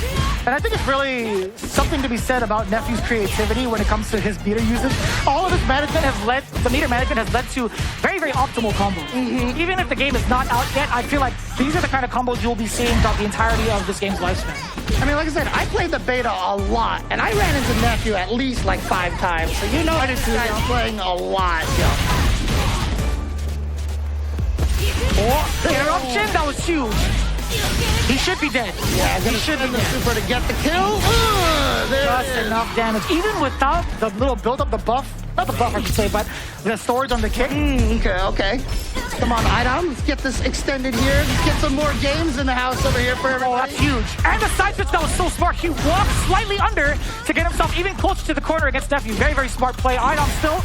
And I think it's really something to be said about Nephew's creativity when it comes to his meter usage. All of his management has led, the meter management has led to very, very optimal combos. Even if the game is not out yet, I feel like these are the kind of combos you'll be seeing throughout the entirety of this game's lifespan. I mean, like I said, I played the beta a lot, and I ran into Nephew at least like 5 times. So you know I did too, this guy's playing a lot. Oh, interruption, that was huge. He should be dead. Yeah, he should be the dead. super to get the kill. There Just it is. enough damage. Even without the little build-up, the buff, not the buff I should say, but the storage on the kick. Okay. Come on, iDom. Let's get this extended here. Let's get some more games in the house over here for Oh, everybody. that's huge. And the side switch, that was so smart. He walked slightly under to get himself even closer to the corner against Nephew. Very, very smart play. iDom still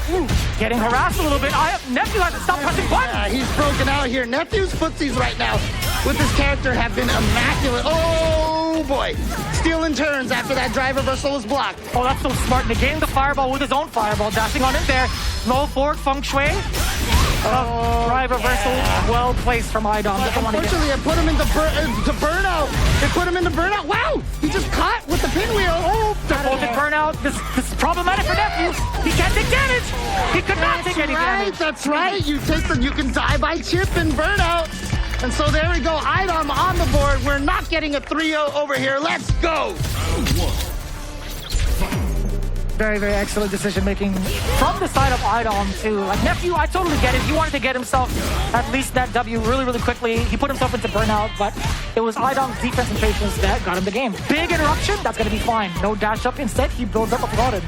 getting harassed a little bit. Nephew has to stop pressing buttons. Yeah, he's broken out here. Nephew's footsies right now with this character have been immaculate. Oh, boy. Stealing turns after that drive reversal was blocked. Oh, that's so smart. Negating the fireball with his own fireball. Dashing on in there. Low forward feng shui. Drive reversal. Well placed from iDom. Unfortunately, it put him into burnout. It put him into burnout. Wow! He just caught with the pinwheel. Oh, Defaulted burnout. This is problematic for Nephew. He can't take damage. He could not take any damage. That's right. You can die by chip and burnout. And so there we go. iDom on the board. We're not getting a 3-0 over here. Let's go. Very, very excellent decision making from the side of iDom too. Like Nephew, I totally get it. He wanted to get himself at least that W really, really quickly. He put himself into burnout, but it was iDom's defense and patience that got him the game. Big interruption, that's gonna be fine. No dash up. Instead, he builds up a flooded.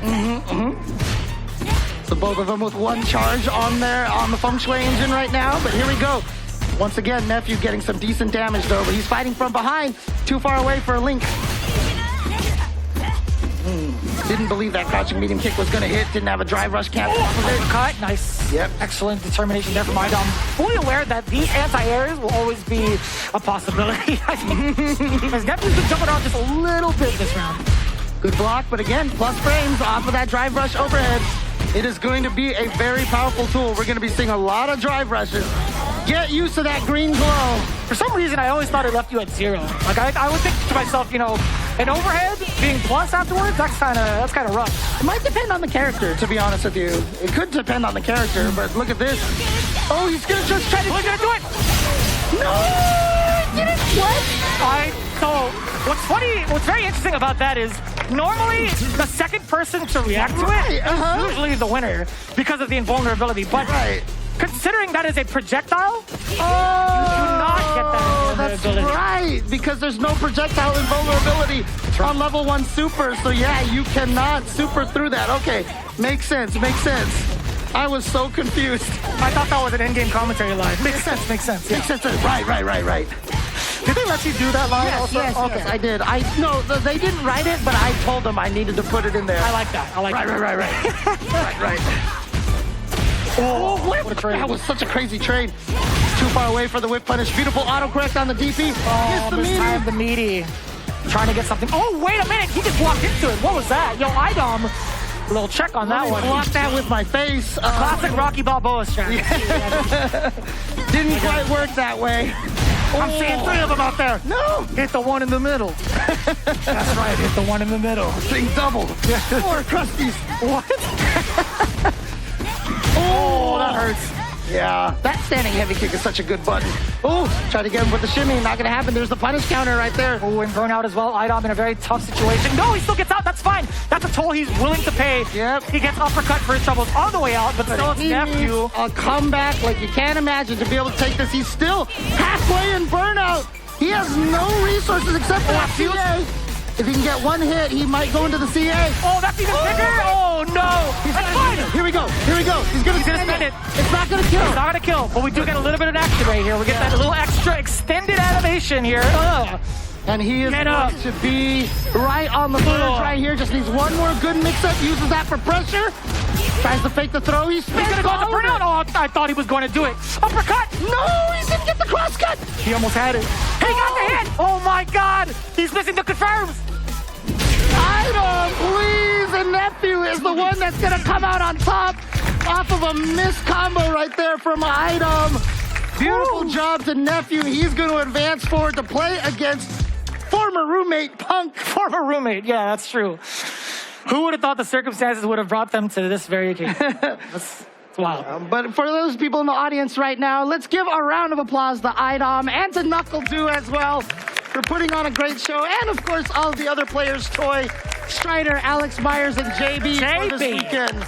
So both of them with one charge on the feng shui engine right now. But here we go. Once again, Nephew getting some decent damage though, but he's fighting from behind. Too far away for a link. Didn't believe that crouching medium kick was going to hit. Didn't have a drive rush cancel off of it. Cut, nice. Yep. Excellent determination there from iDom. Fully aware that these anti-airs will always be a possibility. I think because Nephew's been jumping around just a little bit this round. Good block, but again, plus frames off of that drive rush overhead. It is going to be a very powerful tool. We're going to be seeing a lot of drive rushes. Get used to that green glow. For some reason, I always thought it left you at 0. Like I would think to myself, you know, an overhead being plus afterwards, that's kind of rough. It might depend on the character, to be honest with you. It could depend on the character, but look at this. Oh, he's gonna just try to. He's gonna do it. No, he didn't. What? So what's funny, what's very interesting about that is normally the second person to react to it is usually the winner because of the invulnerability. But considering that is a projectile, you do not get that invulnerability. That's right, because there's no projectile invulnerability on level 1 super. So yeah, you cannot super through that. Okay, makes sense. I was so confused. I thought that was an in-game commentary line. Makes sense. Yeah. Makes sense. Right. Did they let you do that line also? Yes, Okay. I did. No, they didn't write it, but I told them I needed to put it in there. I like that. Right. Oh, what a trade. That was such a crazy trade. Too far away for the whip punish. Beautiful autocorrect on the DP. Oh, this time the meaty. Trying to get something. Oh, wait a minute. He just walked into it. What was that? Yo, iDom. A little check on that one. Blocked that with my face. Classic Rocky Balboa strategy. Didn't quite work that way. I'm seeing 3 of them out there. No. Hit the one in the middle. That's right. Hit the one in the middle. Seeing double. 4 crusties. What? Oh, that hurts. Yeah, that standing heavy kick is such a good button. Oh, try to get him with the shimmy. Not going to happen. There's the punish counter right there. Oh, and burnout as well. iDom in a very tough situation. No, he still gets out. That's fine. That's a toll he's willing to pay. Yep. He gets uppercut for his troubles on the way out, but still it's He Nephew. needs a comeback like you can't imagine to be able to take this. He's still halfway in burnout. He has no resources except for that CA. If he can get one hit, he might go into the CA. Oh, that's even bigger. Oh, no. That's fine. Here we go. He's going to spin it. It's not going to kill. It's not going to kill, but we do get a little bit of action right here. We get that little extra extended animation here. And he is going to be right on the verge right here. Just needs one more good mix-up. Uses that for pressure. Tries to fake the throw. He's going to go to burnout. Oh, I thought he was going to do it. Uppercut. No, he didn't get the cross cut. He almost had it. He got the hit. Oh, my God. He's missing the confirms. iDom, please. And Nephew is the one that's going to come out on top off of a missed combo right there from iDom. Beautiful job to Nephew. He's going to advance forward to play against former roommate, Punk. Former roommate, yeah, that's true. Who would have thought the circumstances would have brought them to this very occasion? That's wow. But for those people in the audience right now, let's give a round of applause to iDom and to NuckleDu as well for putting on a great show. And of course, all of the other players, Toy, Strider, Alex Myers, and JB for this weekend.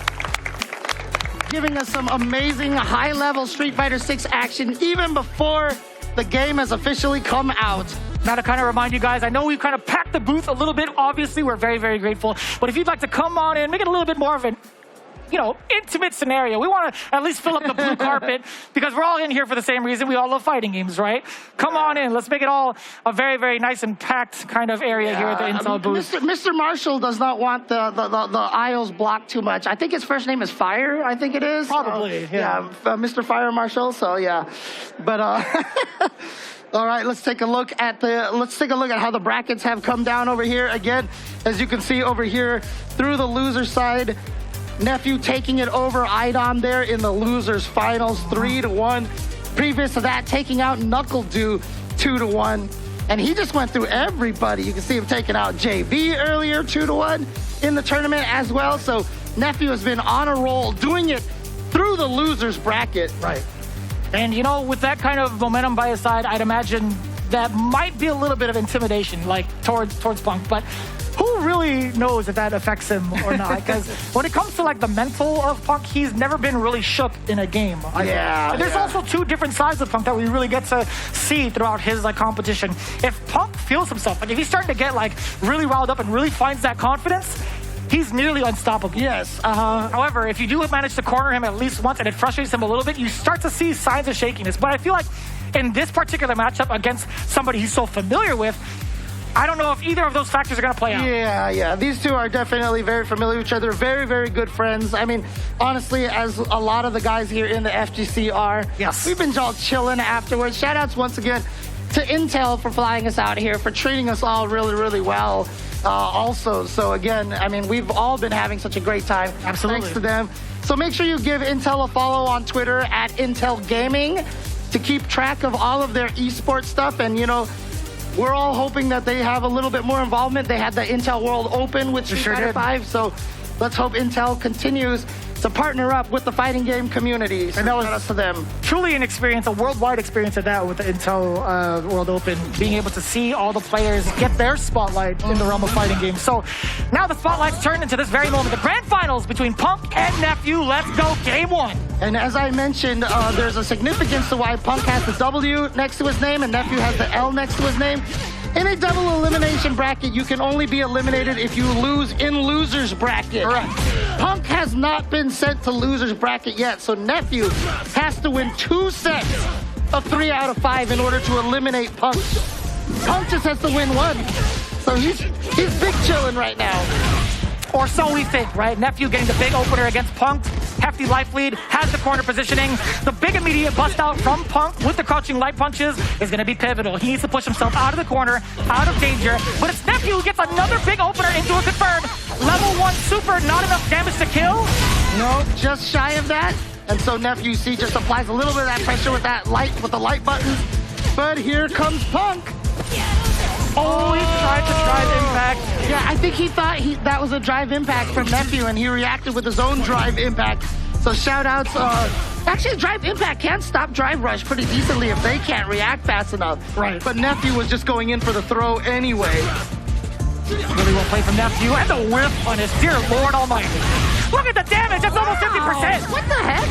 Giving us some amazing high-level Street Fighter 6 action even before the game has officially come out. Now to kind of remind you guys, I know we've kind of packed the booth a little bit. Obviously, we're very, very grateful. But if you'd like to come on in, make it a little bit more of an, intimate scenario. We want to at least fill up the blue carpet because we're all in here for the same reason. We all love fighting games, right? Come on in. Let's make it all a very, very nice and packed kind of area here at the Intel booth. Mr. Marshall does not want the aisles blocked too much. I think his first name is Fire. I think it is. Probably, Mr. Fire Marshall. So yeah, but all right, let's take a look at how the brackets have come down over here. Again, as you can see over here through the loser side, Nephew taking it over iDom there in the losers finals 3-1. Previous to that, taking out NuckleDu 2-1. And he just went through everybody. You can see him taking out JB earlier 2-1 in the tournament as well. So Nephew has been on a roll, doing it through the losers bracket. Right. And with that kind of momentum by his side, I'd imagine that might be a little bit of intimidation, like towards Punk. But who really knows if that affects him or not? Because when it comes to the mental of Punk, he's never been really shook in a game. There's also two different sides of Punk that we really get to see throughout his competition. If Punk feels himself, if he's starting to get really riled up and really finds that confidence, he's nearly unstoppable. Yes. However, if you do manage to corner him at least once and it frustrates him a little bit, you start to see signs of shakiness. But I feel like in this particular matchup against somebody he's so familiar with, I don't know if either of those factors are going to play out. Yeah. These two are definitely very familiar with each other. Very, very good friends. I mean, honestly, as a lot of the guys here in the FGC are. Yes. We've been all chilling afterwards. Shout outs once again to Intel for flying us out here, for treating us all really, really well. Also, so again, I mean, we've all been having such a great time. Absolutely. Thanks to them. So make sure you give Intel a follow on Twitter at Intel Gaming to keep track of all of their esports stuff. And, we're all hoping that they have a little bit more involvement. They had the Intel World Open with Street Fighter 5, so let's hope Intel continues to partner up with the fighting game community. So and that was to them. Truly an experience, a worldwide experience of that with the Intel World Open, being able to see all the players get their spotlight in the realm of fighting games. So now the spotlight's turned into this very moment, the grand finals between Punk and Nephew. Let's go, game one. And as I mentioned, there's a significance to why Punk has the W next to his name and Nephew has the L next to his name. In a double elimination bracket, you can only be eliminated if you lose in loser's bracket. Correct. Punk has not been sent to loser's bracket yet, so Nephew has to win 2 sets of 3 out of 5 in order to eliminate Punk. Punk just has to win 1. So he's big chilling right now. Or so we think, right? Nephew getting the big opener against Punk. Hefty life lead, has the corner positioning. The big immediate bust out from Punk with the crouching light punches is going to be pivotal. He needs to push himself out of the corner, out of danger. But it's Nephew who gets another big opener into a confirmed level 1 super. Not enough damage to kill. No, just shy of that. And so Nephew, see, just applies a little bit of that pressure with the light buttons. But here comes Punk. Oh, he tried to drive impact. Yeah, I think he thought that was a drive impact from Nephew, and he reacted with his own drive impact. So shout outs. Actually, drive impact can stop drive rush pretty decently if they can't react fast enough. Right. But Nephew was just going in for the throw anyway. Really well played from Nephew, and the whiff punish. Dear Lord Almighty. Look at the damage. That's almost 50%. What the heck?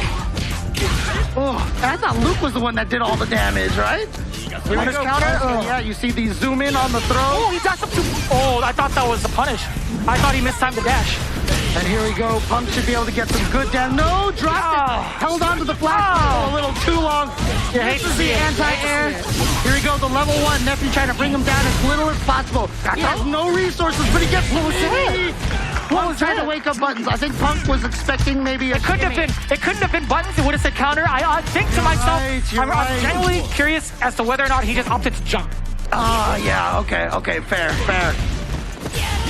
Oh, I thought Luke was the one that did all the damage, right? Punish counter? Yeah, you see the zoom in on the throw. Oh, he dashed up to... Oh, I thought that was the punish. I thought he missed time to dash. And here we go. Punk should be able to get some good down. No, dropped it. Held on to the flash a little too long. You hate to see the anti-air. Here we go, the level 1. Nephew trying to bring him down as little as possible. He has no resources, but he gets close. Punk trying to wake up buttons. I think Punk was expecting maybe It couldn't have been buttons. It would have said counter. I think to myself, I'm genuinely curious as to whether or not he just opted to jump. Yeah, okay, fair.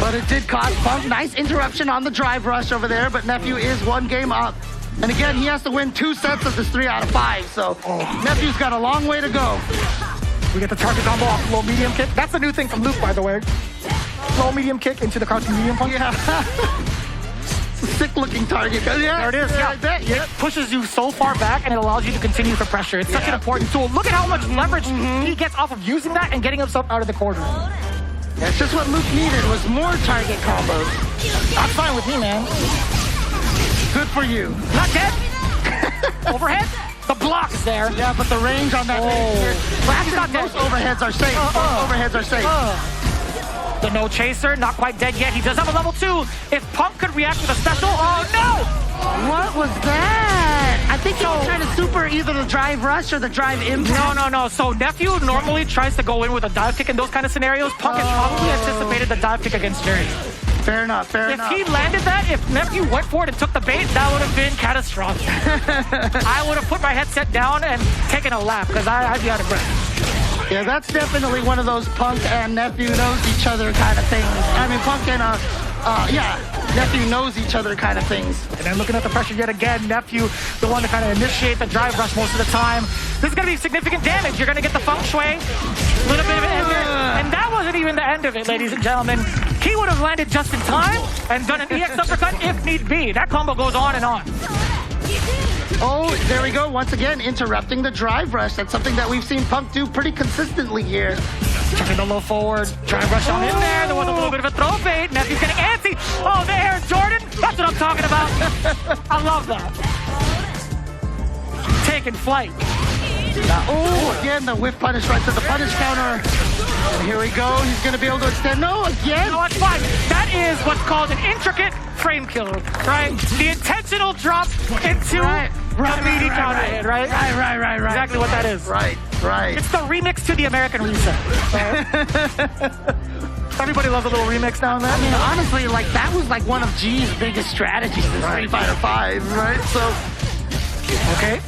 But it did cost Punk. Nice interruption on the drive rush over there, but Nephew is 1 game up. And again, he has to win 2 sets of this 3 out of 5, so Nephew's got a long way to go. We get the target combo off low medium kick. That's a new thing from Luke, by the way. Low medium kick into the crouching medium punch. Yeah. It's a sick-looking target. Yeah, there it is. Yeah. It pushes you so far back, and it allows you to continue for pressure. It's such an important tool. Look at how much leverage he gets off of using that and getting himself out of the corner. That's just what Luke needed, was more target combos. That's fine with me, man. Good for you. Not dead. Overhead. The block is there. Yeah, but the range on that He's not dead. most overheads are safe. Overheads are safe. The no chaser, not quite dead yet. He does have a level 2. If Punk could react with a special, oh no! What was that? I think he was trying to super either the drive rush or the drive impact. No. So Nephew normally tries to go in with a dive kick in those kind of scenarios. Punk had probably anticipated the dive kick against Jerry. Fair enough. If he landed that, if Nephew went for it and took the bait, that would have been catastrophic. I would have put my headset down and taken a lap because I'd be out of breath. Yeah, that's definitely one of those Punk and Nephew knows each other kind of things. I mean, Punk and, Nephew knows each other kind of things. And then looking at the pressure yet again, Nephew, the one to kind of initiate the drive rush most of the time. This is going to be significant damage. You're going to get the feng shui, a little bit of an ender. And that wasn't even the end of it, ladies and gentlemen. He would have landed just in time and done an EX uppercut if need be. That combo goes on and on. Oh, there we go. Once again, interrupting the drive rush. That's something that we've seen Punk do pretty consistently here. Checking the low forward. Drive rush on in there. There was a little bit of a throw bait. Nephew's getting antsy. Oh, the Air Jordan. That's what I'm talking about. I love that. Taking flight. Oh, again, the whiff punish right to the punish counter. And here we go. He's going to be able to extend. No, again. No, it's fine. That is what's called an intricate frame kill, right? The intentional drop into the meaty counter hit, right? Right. Exactly what that is. Right. It's the remix to the American reset. Right? Everybody loves a little remix now and then. I mean, honestly, like, that was like one of G's biggest strategies in Street Fighter 5, right? So, okay.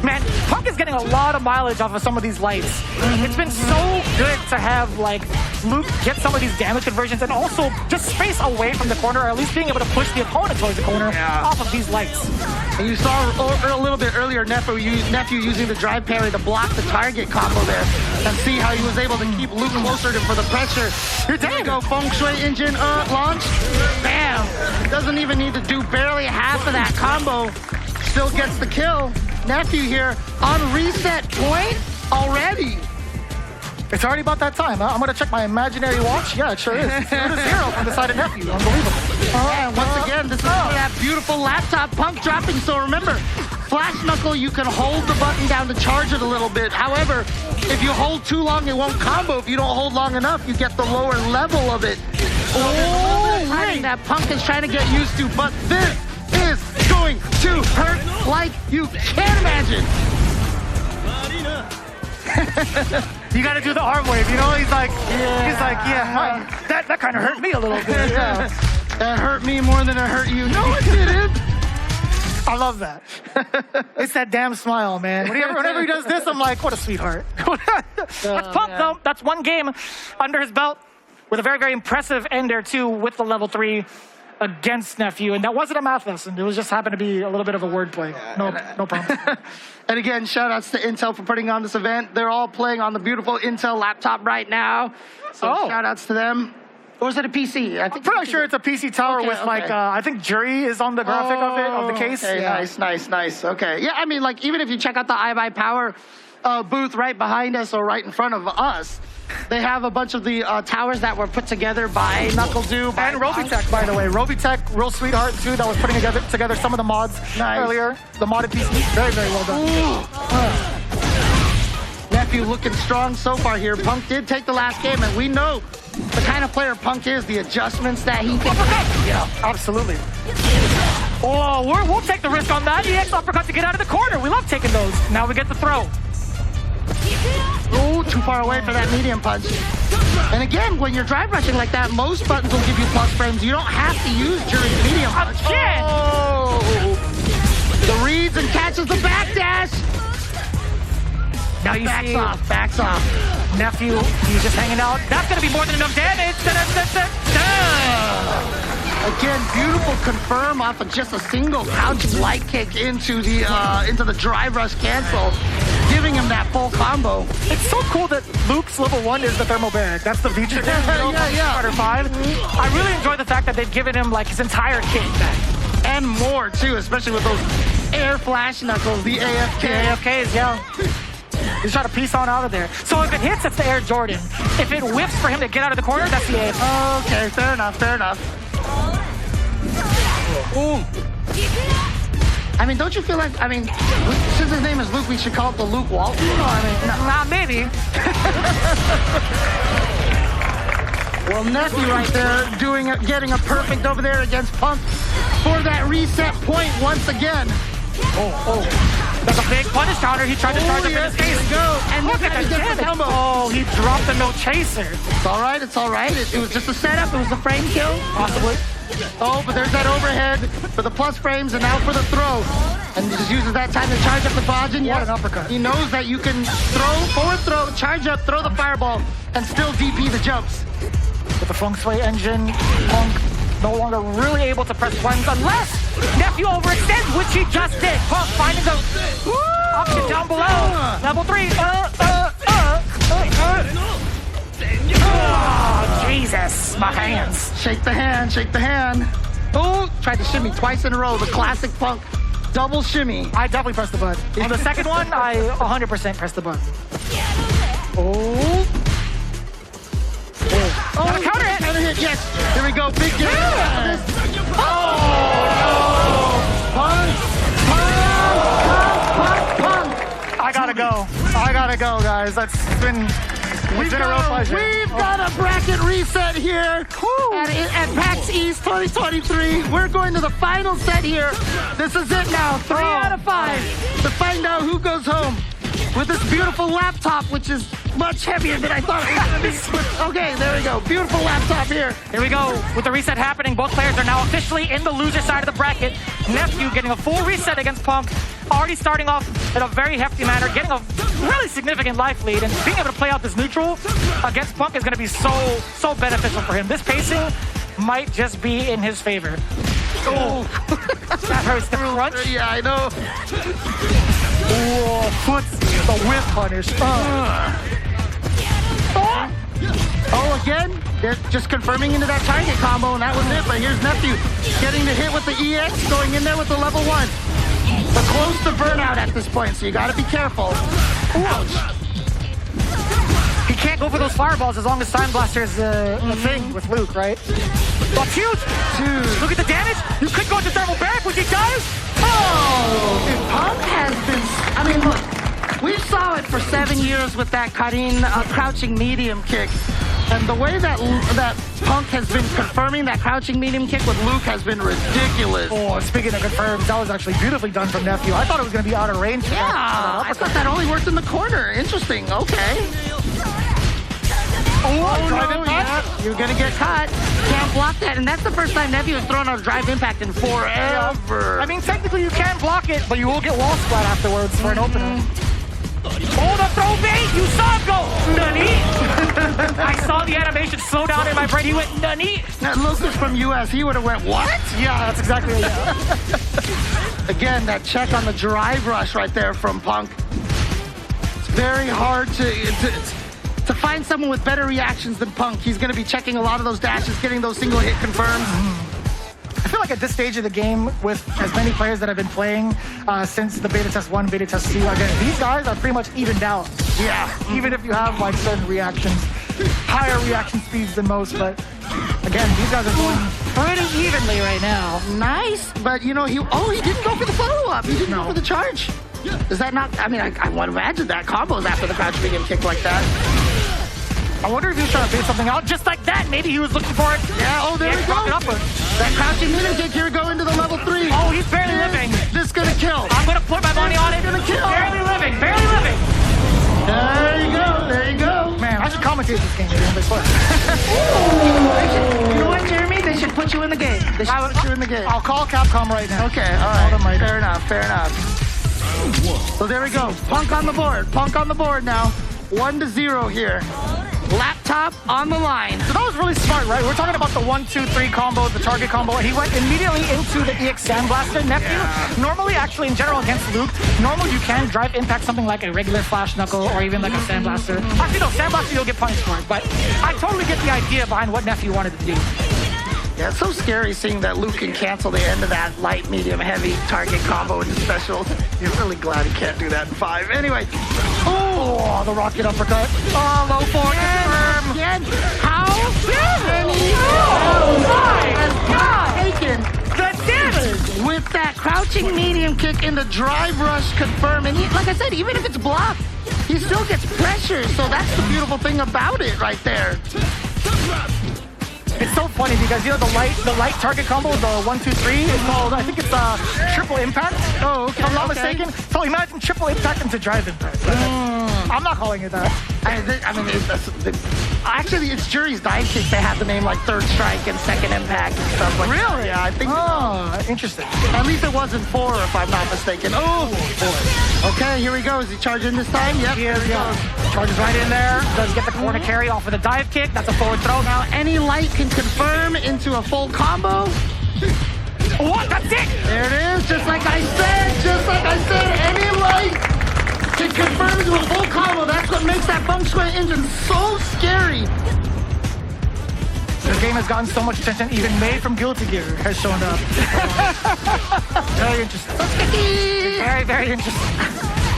Man, Punk is getting a lot of mileage off of some of these lights. It's been so good to have, like, Luke get some of these damage conversions and also just space away from the corner, or at least being able to push the opponent towards the corner off of these lights. And you saw a little bit earlier Nephew using the drive parry to block the target combo there, and see how he was able to keep Luke closer for the pressure. Here we go, Feng Shui engine launch. Bam! Doesn't even need to do barely half of that combo. Still gets the kill. Nephew here on reset point already. It's already about that time, huh? I'm going to check my imaginary watch. Yeah, it sure is. 0-0 from the side of Nephew. Unbelievable. And once again, this is that beautiful laptop Punk dropping. So remember, Flash Knuckle, you can hold the button down to charge it a little bit. However, if you hold too long, it won't combo. If you don't hold long enough, you get the lower level of it. Oh, that Punk is trying to get used to, but this is going to hurt like you can't imagine. You got to do the arm wave, you know? He's like, that kind of hurt me a little bit. Yeah. That hurt me more than it hurt you. No, it didn't. I love that. It's that damn smile, man. Whenever he does this, I'm like, what a sweetheart. That's Punk, though. That's one game under his belt with a very, very impressive ender, too, with the level 3 against Nephew. And that wasn't a math lesson. It was just happened to be a little bit of a wordplay. No problem. And again, shout outs to Intel for putting on this event. They're all playing on the beautiful Intel laptop right now. So shout outs to them. Or is it a PC? I'm pretty sure it's a PC tower with like, I think Jury is on the graphic of the case. Okay, nice. Okay. Yeah, I mean, like, even if you check out the iBuyPower booth right behind us or right in front of us, they have a bunch of the towers that were put together by NuckleDu. And Robitech, by the way. Robitech, real sweetheart, too, that was putting together some of the mods earlier. The modded PC. Very, very well done. Nephew looking strong so far here. Punk did take the last game, and we know the kind of player Punk is, the adjustments that he can make. Yeah, absolutely. Oh, we'll take the risk on that. EX uppercut to get out of the corner. We love taking those. Now we get the throw. Oh, too far away for that medium punch. And again, when you're drive rushing like that, most buttons will give you plus frames. You don't have to use Jury's medium punch. Again! Oh! The reads and catches the backdash. Now you backs off. Nephew, he's just hanging out. That's going to be more than enough damage. Again, beautiful confirm off of just a single crouching light kick into the drive rush cancel, giving him that full combo. It's so cool that Luke's level 1 is the thermobaric. That's the feature. Starter 5. I really enjoy the fact that they've given him like his entire kit back. And more too, especially with those air flash knuckles, the AFK. The AFKs, yeah. He's trying to piece on out of there. So if it hits, it's the Air Jordan. If it whiffs for him to get out of the corner, that's the AFK. Okay, fair enough, fair enough. Ooh. I mean, don't you feel like, since his name is Luke, we should call it the Luke Walton? Maybe. Well, Nephew right there getting a perfect over there against Punk for that reset point once again. That's a big punish counter. He tried to charge up in his face. Go. And look at that damage. Oh, he dropped the no chaser. It's all right, it's all right. It was just a setup. It was a frame kill. Possibly. Oh, but there's that overhead for the plus frames and now for the throw. And he just uses that time to charge up the Bajin. What an uppercut. He knows that you can forward throw, charge up, throw the fireball, and still DP the jumps. With the Feng Shui engine, Punk no longer really able to press buttons unless Nephew overextends, which he just did. Punk finding the option down below. Level 3. Oh, Jesus, my hands. Shake the hand, shake the hand. Ooh, tried to shimmy twice in a row. The classic Punk double shimmy. I definitely pressed the button. On the second one, I 100% pressed the button. Oh, counter hit. Counter hit, yes. Here we go, big game. Yeah. Oh, no. Punk. I gotta go, guys. It's been a real pleasure. We've got a bracket reset here at PAX East 2023. We're going to the final set here. This is it now. 3 out of 5 to find out who goes home with this beautiful laptop, which is much heavier than I thought it was going to be. Okay, there we go. Beautiful laptop here. Here we go. With the reset happening, both players are now officially in the loser side of the bracket. Nephew getting a full reset against Punk. Already starting off in a very hefty manner, getting a really significant life lead, and being able to play out this neutral against Punk is going to be so beneficial for him. This pacing might just be in his favor. Oh, that hurts. The crunch. Yeah, I know. Oh, puts the whip punish. Oh, again, they're just confirming into that target combo, and that was it. But here's Nephew getting the hit with the EX, going in there with the level 1. But close to burnout at this point, so you gotta be careful. Ouch. He can't go for those fireballs as long as Time Blaster is a thing with Luke, right? That's huge. Dude. Look at the damage. You could go into thermal barrack, which he does. Oh! Punk has been... look, we saw it for 7 years with that crouching medium kick. And the way that Punk has been confirming that crouching medium kick with Luke has been ridiculous. Oh, speaking of confirms, that was actually beautifully done from Nephew. I thought it was going to be out of range. Yeah, I thought that only worked in the corner. Interesting, okay. Oh, drive impact. Yeah. You're going to get caught. Can't block that. And that's the first time Nephew has thrown out a drive impact in forever. Technically you can block it, but you will get wall splat afterwards for an opener. Oh, the throw bait! You saw him go! Nani? I saw the animation slow down in my brain. He went, Nani? That Lucas from US, he would have went, what? Yeah, that's exactly it. Yeah. Again, that check on the drive rush right there from Punk. It's very hard to find someone with better reactions than Punk. He's going to be checking a lot of those dashes, getting those single hit confirms. I feel like at this stage of the game, with as many players that have been playing since the beta test 1, beta test 2, again, these guys are pretty much evened out. Yeah. Even if you have like certain reactions, higher reaction speeds than most, but again, these guys are going pretty evenly right now. Nice, but he didn't go for the follow-up. He didn't go for the charge. Is that not, I want to imagine that combos after the crouch medium kick like that. I wonder if he was trying to figure something out just like that. Maybe he was looking for it. Yeah, oh, there we go. That crouching medium kick, here we go into the level 3. Oh, he's barely living. This is going to kill. I'm going to put my money on it. It's going to kill. Barely living, barely living. There you go, there you go. Man, I should commentate this game. You know what, Jeremy? They should put you in the game. They should put you in the game. I'll call Capcom right now. Okay, all right. Fair enough, fair enough. So there we go. Punk on the board. Punk on the board now. 1-0 here. laptop on the line. So that was really smart, right? We're talking about the 1-2-3 combo, the target combo. He went immediately into the EX Sandblaster. Nephew, normally, actually, in general against Luke, normally you can drive impact something like a regular Flash Knuckle or even like a Sandblaster. Actually, no, Sandblaster you'll get punished for it, but I totally get the idea behind what Nephew wanted to do. Yeah, it's so scary seeing that Luke can cancel the end of that light, medium, heavy target combo into special. You're really glad he can't do that in 5. Anyway. Oh, the rocket uppercut. Oh, low forward confirm. Again, how many taken The damage! with that crouching medium kick in the drive rush confirm? And he, like I said, even if it's blocked, he still gets pressure. So that's the beautiful thing about it right there. It's so funny because you know the light target combo, the 1-2-3 is called, I think it's triple impact. Oh, okay. If I'm not mistaken. So imagine triple impact into drive impact. I'm not calling it that. I mean, actually, it's Jury's dive kick. They have the name like Third Strike and Second Impact and stuff like that. Really? Yeah, I think. Oh, interesting. At least it wasn't 4, if I'm not mistaken. Oh, boy. Okay, here we go. Is he charging this time? Yep. Here we go. Charges right in there. Does get the corner carry off of the dive kick. That's a forward throw. Now, any light can confirm into a full combo. What? That's it! There it is. Just like I said, any light can confirm into a full combo. That's what makes that Feng Shui engine so scary. The game has gotten so much attention, even May from Guilty Gear has shown up. Very interesting. Very, very interesting.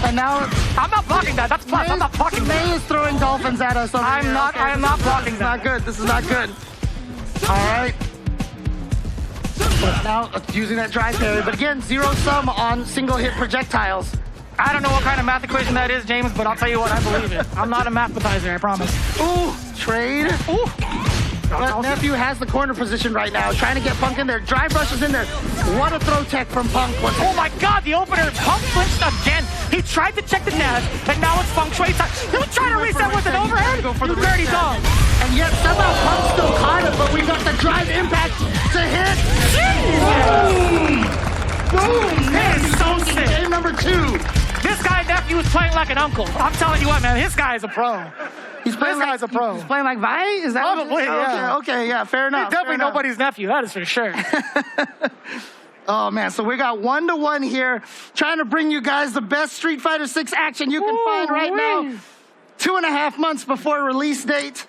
And now I'm not blocking that. That's plus. I'm not blocking that. May is throwing dolphins at us. I am not blocking This is that. not good. This is not good. All right. But now using that drive parry, but again, 0 sum on single hit projectiles. I don't know what kind of math equation that is, James, but I'll tell you what, I believe it. I'm not a mathematizer, I promise. Ooh, trade. Ooh. But Nephew has the corner position right now, trying to get Punk in there. Drive rush is in there. What a throw tech from Punk. Oh my God, the opener. Punk flinched again. He tried to check the nav, and now it's Feng Shui time. He was trying to reset with an overhead. You dirty dog. And yet somehow Punk still caught it, but we got the drive impact to hit. Boom! That is so sick. Game number 2. This guy, Nephew, is playing like an uncle. I'm telling you what, man, this guy is a pro. This guy's a pro. He's playing like Vi? Is that Probably, yeah. Okay, yeah, fair enough. He's definitely fair enough. nobody's nephew, that is for sure. Oh man, so we got 1-1 here, trying to bring you guys the best Street Fighter 6 action you can find right now. 2.5 months before release date.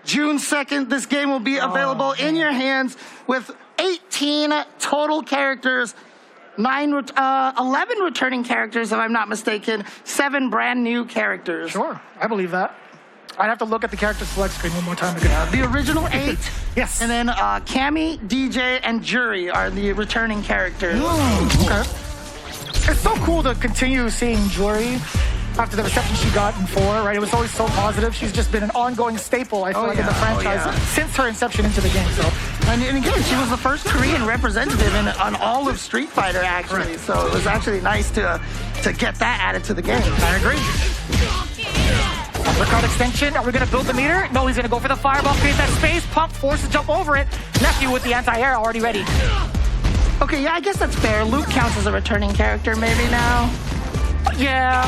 June 2nd, this game will be available in your hands with 18 total characters, 11 returning characters, if I'm not mistaken, 7 brand new characters. Sure, I believe that. I'd have to look at the character select screen one more time again. The original 8. Yes. And then Cammy, DJ, and Jury are the returning characters. Okay. It's so cool to continue seeing Jury after the reception she got in 4, right? It was always so positive. She's just been an ongoing staple, I feel like, in the franchise since her inception into the game. So, and again, she was the first Korean representative on all of Street Fighter, actually. Right. So it was actually nice to get that added to the game. I agree. Uppercut extension. Are we going to build the meter? No, he's going to go for the fireball, create that space. Punk forced to jump over it. Nephew with the anti-air already ready. Okay, yeah, I guess that's fair. Luke counts as a returning character maybe now. Yeah.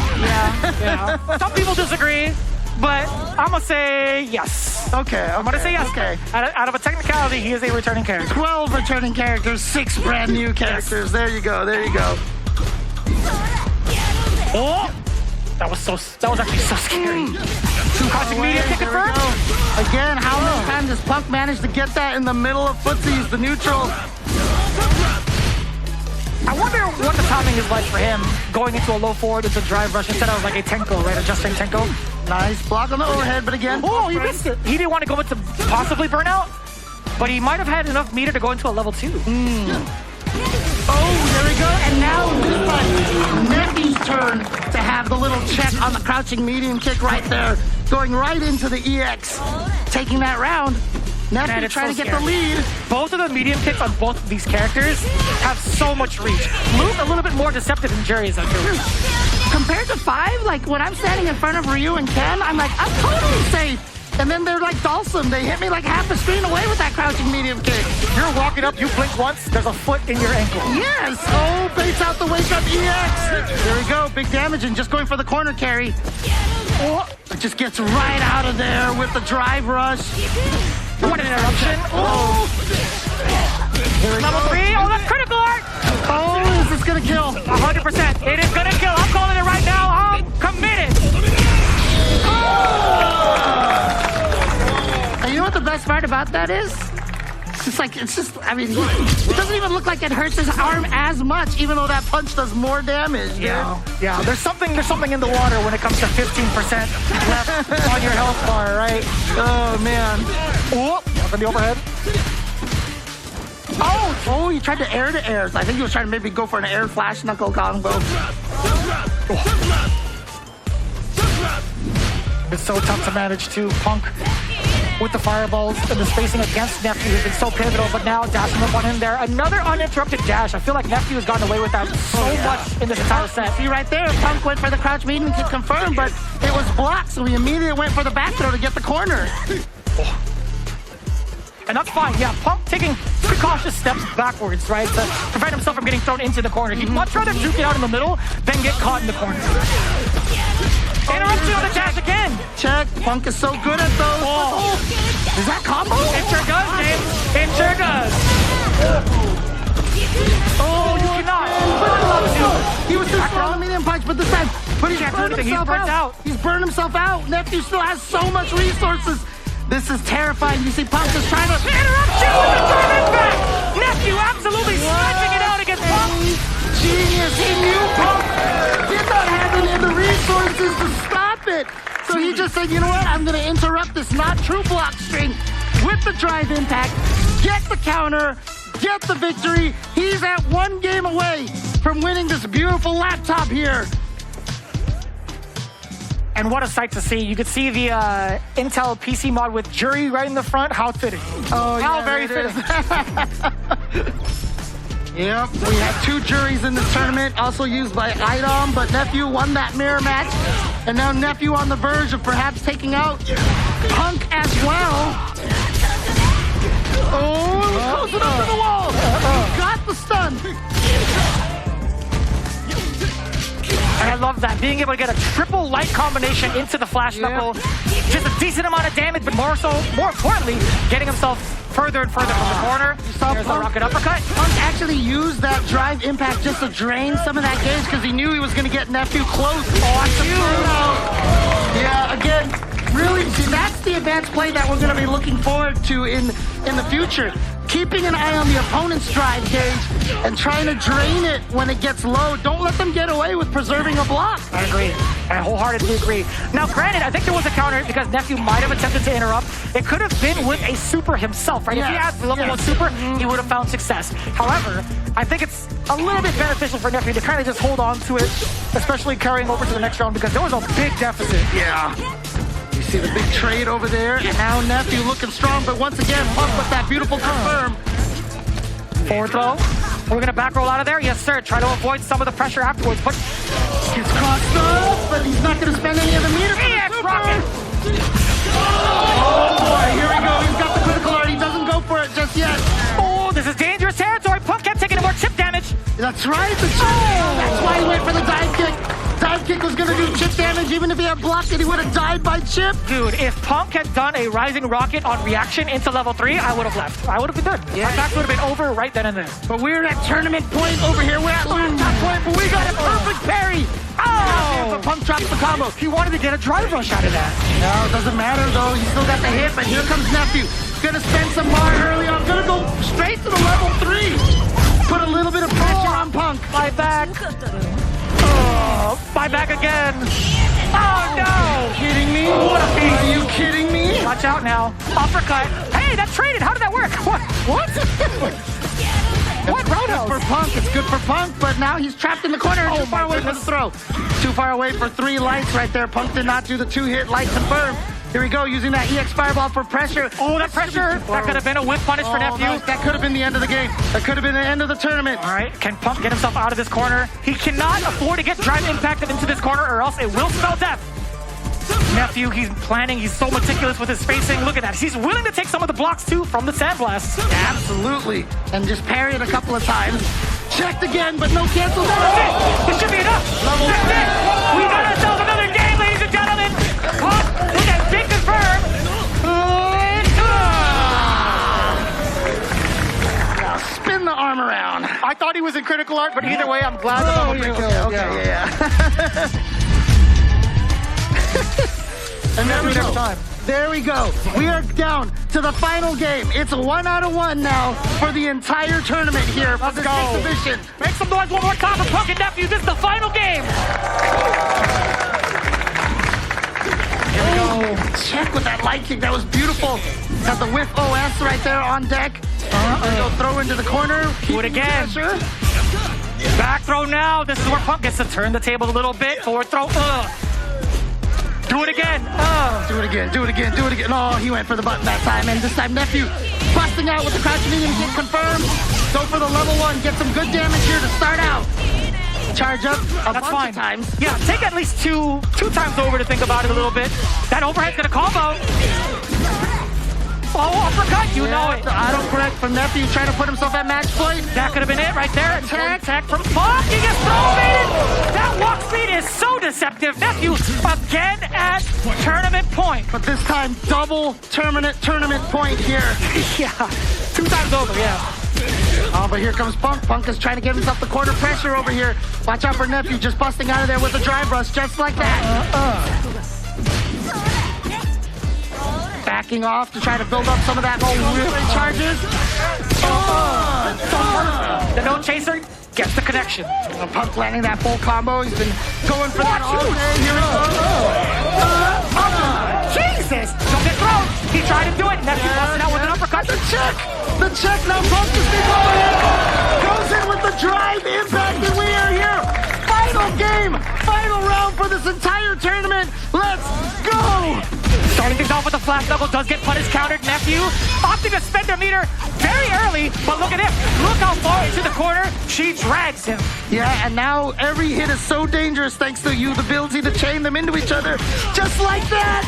Some people disagree, but I'm going to say yes. Okay. I'm going to say yes. Okay. Out of a technicality, he is a returning character. 12 returning characters, 6 brand new characters. Yes. There you go. Oh! That was actually so scary. Crouching medium kick confirmed. Again, how many times does Punk manage to get that in the middle of footsies, the neutral? I wonder what the timing is like for him going into a low forward into drive rush instead of like a Tenko, right? Adjusting Tenko. Nice block on the overhead, but again. Oh, he missed it. He didn't want to go into possibly burnout, but he might have had enough meter to go into a level 2. Oh, there we go. And now this time, Nephew's turn to have the little check on the crouching medium kick right there, going right into the EX. Taking that round. Nephew trying to get the lead. Both of the medium kicks on both of these characters have so much reach. Luke a little bit more deceptive than Jerry's, I feel. Compared to 5, like when I'm standing in front of Ryu and Ken, I'm like, I'm totally safe. And then they're like Dawson. They hit me like half a screen away with that crouching medium kick. You're walking up, you blink once, there's a foot in your ankle. Yes! Oh, baits out the wake up EX. There we go, big damage and just going for the corner carry. Oh, just gets right out of there with the drive rush. What an interruption. Oh! Level 3. Oh, that's critical art. Oh, is this gonna kill? 100%. It is gonna kill. I'm calling it right now. I'm committed. And you know what the best part about that is? I mean, it doesn't even look like it hurts his arm as much, even though that punch does more damage, dude. Yeah, there's something in the water when it comes to 15% left on your health bar, right? Oh, man. Oh, from the overhead. Oh, he tried to air to air. I think he was trying to maybe go for an air flash knuckle combo. It's so tough to manage too. Punk with the fireballs and the spacing against Nephew has been so pivotal, but now dashing up on him there. Another uninterrupted dash. I feel like Nephew has gotten away with that so much in this entire set. See right there, Punk went for the crouch medium kick confirmed, but it was blocked, so he immediately went for the back throw to get the corner. And that's fine, yeah. Punk taking precautious steps backwards, right, to prevent himself from getting thrown into the corner. He'd much rather juke it out in the middle than get caught in the corner. Interruption on the dash again. Check. Punk is so good at those. Oh. Is that combo? It sure does, James. It sure does. Oh, you cannot. He was just throwing a medium punch, but this time, he's burned himself out. He's burned himself out. Nephew still has so much resources. This is terrifying. You see Punk is trying to interruption with the third impact. Nephew absolutely stretching it out against Punk. Genius. He knew Punk did not have any of the resources to stop it. So he just said, you know what? I'm going to interrupt this not true block string with the drive impact, get the counter, get the victory. He's at one game away from winning this beautiful laptop here. And what a sight to see. You could see the Intel PC mod with Jury right in the front. How fitting. Oh, how yeah, very fitting. Yep, we had 2 juries in this tournament, also used by iDom, but Nephew won that mirror match. And now Nephew on the verge of perhaps taking out Punk as well. Oh, close it up to the wall. He got the stun. And I love that, being able to get a triple light combination into the flash knuckle. Just a decent amount of damage, but more importantly, getting himself further and further from the corner. There's a rocket uppercut. Punk actually used that drive impact just to drain some of that gauge because he knew he was going to get Nephew close. Yeah, again, really, see, that's the advanced play that we're going to be looking forward to in the future. Keeping an eye on the opponent's drive gauge and trying to drain it when it gets low. Don't let them get away with preserving a block. I agree. I wholeheartedly agree. Now, granted, I think there was a counter because Nephew might have attempted to interrupt. It could have been with a super himself, right? If he had the level 1 super, he would have found success. However, I think it's a little bit beneficial for Nephew to kind of just hold on to it, especially carrying over to the next round because there was a big deficit. Yeah. You see the big trade over there, and now Nephew looking strong, but once again, Punk with that beautiful confirm. Forward throw. We're going to back roll out of there. Yes, sir. Try to avoid some of the pressure afterwards, but gets crossed up, but he's not going to spend any of the meter for the super. Rocket. Oh, boy, here we go. He's got the critical art. He doesn't go for it just yet. Oh, this is dangerous territory. Punk kept taking more chip damage. That's right, the chip. That's why he went for the dive kick. Dive kick was going to do chip damage. Even if he had blocked it, he would have died by chip. Dude, if Punk had done a rising rocket on reaction into level 3, I would have left. I would have been done. Yeah. My back would have been over right then and there. But we're at tournament point over here. We're at laptop point, but we got a perfect parry. Oh! Punk drops the combo. He wanted to get a drive rush out of that. No, it doesn't matter, though. He still got the hit, but here comes Nephew. Gonna spend some bar early on. Gonna go straight to the level 3. Put a little bit of pressure on Punk. My back. Oh, my back again. Oh, no. Are you kidding me? What a beast. Are you kidding me? Watch out now. Uppercut. Hey, that traded. How did that work? What? What roundhouse? For Punk, it's good for Punk, but now he's trapped in the corner. Too far away for the throw. Too far away for 3 lights right there. Punk did not do the 2-hit light confirm. Here we go, using that EX Fireball for pressure. Oh, that pressure. That could have been a whip punish for Nephew. That could have been the end of the game. That could have been the end of the tournament. All right, can Punk get himself out of this corner? He cannot afford to get drive impacted into this corner or else it will spell death. Nephew, he's planning. He's so meticulous with his spacing. Look at that. He's willing to take some of the blocks, too, from the Sandblast. Absolutely. And just parry it a couple of times. Checked again, but no cancel. That's it. This should be enough. That's it. We got ourselves another game, ladies and gentlemen. Punk thought he was in critical art, but either way, I'm glad the double break kill. Okay, yeah. And there we go. Time. There we go. We are down to the final game. It's 1 out of 1 now for the entire tournament here for this exhibition. Make some noise one more time for Punk and Nephew. This is the final game. Here we go. Check with that light kick. That was beautiful. Got the whiff OS right there on deck. Go throw into the corner. Do it again. Back throw now. This is where Punk gets to turn the table a little bit. Forward throw. Do it again. Do it again. Do it again. Do it again. Oh, he went for the button that time. And this time, Nephew busting out with the crouching medium kick confirmed. Go for the level 1. Get some good damage here to start out. Charge up a bunch of times. Yeah, take at least two times over to think about it a little bit. That overhead's gonna combo. Oh, uppercut, you know it. The auto correct from Nephew trying to put himself at match point. That could have been it right there. Attack from Punk. He gets thrown baited. That walk speed is so deceptive. Nephew again at tournament point. But this time, double tournament point here. Yeah, 2 times over, yeah. Oh, but here comes Punk. Punk is trying to give himself the corner pressure over here. Watch out for Nephew just busting out of there with a drive rush just like that. Backing off to try to build up some of that really charges. The no chaser gets the connection. Punk landing that full combo. He's been going for that all day. Here we go. Jesus! Don't get thrown. He tried to do it. Nephew busting out with an uppercut. The check. The check. Now Punk is going in. Goes in with the drive impact, and we are here. Final game. Final round for this entire tournament. Let's go. Starting things off with the flash knuckle, does get punish countered. Nephew opting to spend her meter very early, but look at him. Look how far into the corner she drags him. Yeah, and now every hit is so dangerous thanks to you, the ability to chain them into each other. Just like that.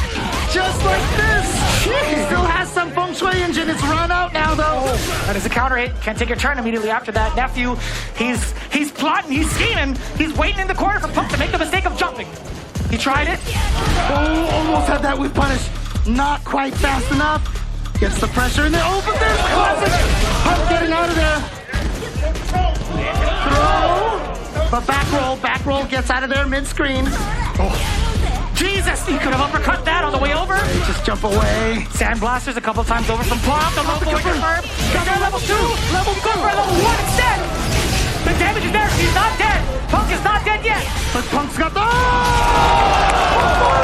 Just like this. He still has some feng shui engine. It's run out now, though. That is a counter hit. Can't take your turn immediately after that. Nephew, he's plotting, he's scheming. He's waiting in the corner for Punk to make the mistake of jumping. He tried it. Oh, almost had that with punish. Not quite fast enough. Gets the pressure in there. Oh, but there's the classic. Punk getting out of there. Throw. But back roll gets out of there mid-screen. Oh. Jesus, he could have uppercut that on the way over. Just jump away. Sand blasters a couple times over from Punk. The low boy confirmed. Got there level 2. Level 2 for level 1 instead. The damage is there. He's not dead. Punk is not dead yet. But Punk's got the... Oh!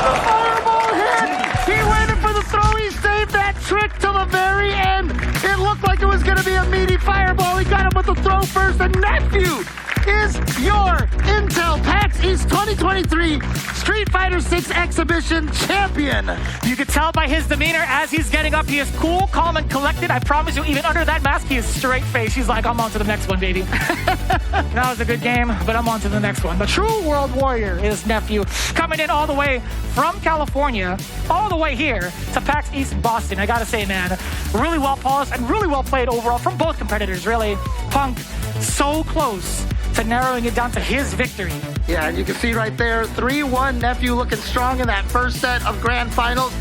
The fireball hit. He waited for the throw. He saved that trick till the very end. It looked like it was going to be a meaty fireball. He got him with the throw first. And Nephew is your Intel PAX East 2023 Street Fighter 6 Exhibition champion. You can tell by his demeanor as he's getting up. He is cool, calm, and collected. I promise you, even under that mask, he is straight face. He's like, I'm on to the next one, baby. That was a good game, but I'm on to the next one. The true world warrior is Nephew, coming in all the way from California, all the way here to PAX East Boston. I gotta say, man, really well polished and really well played overall from both competitors, really. Punk, so close to narrowing it down to his victory. Yeah, and you can see right there, 3-1, Nephew looking strong in that first set of grand finals.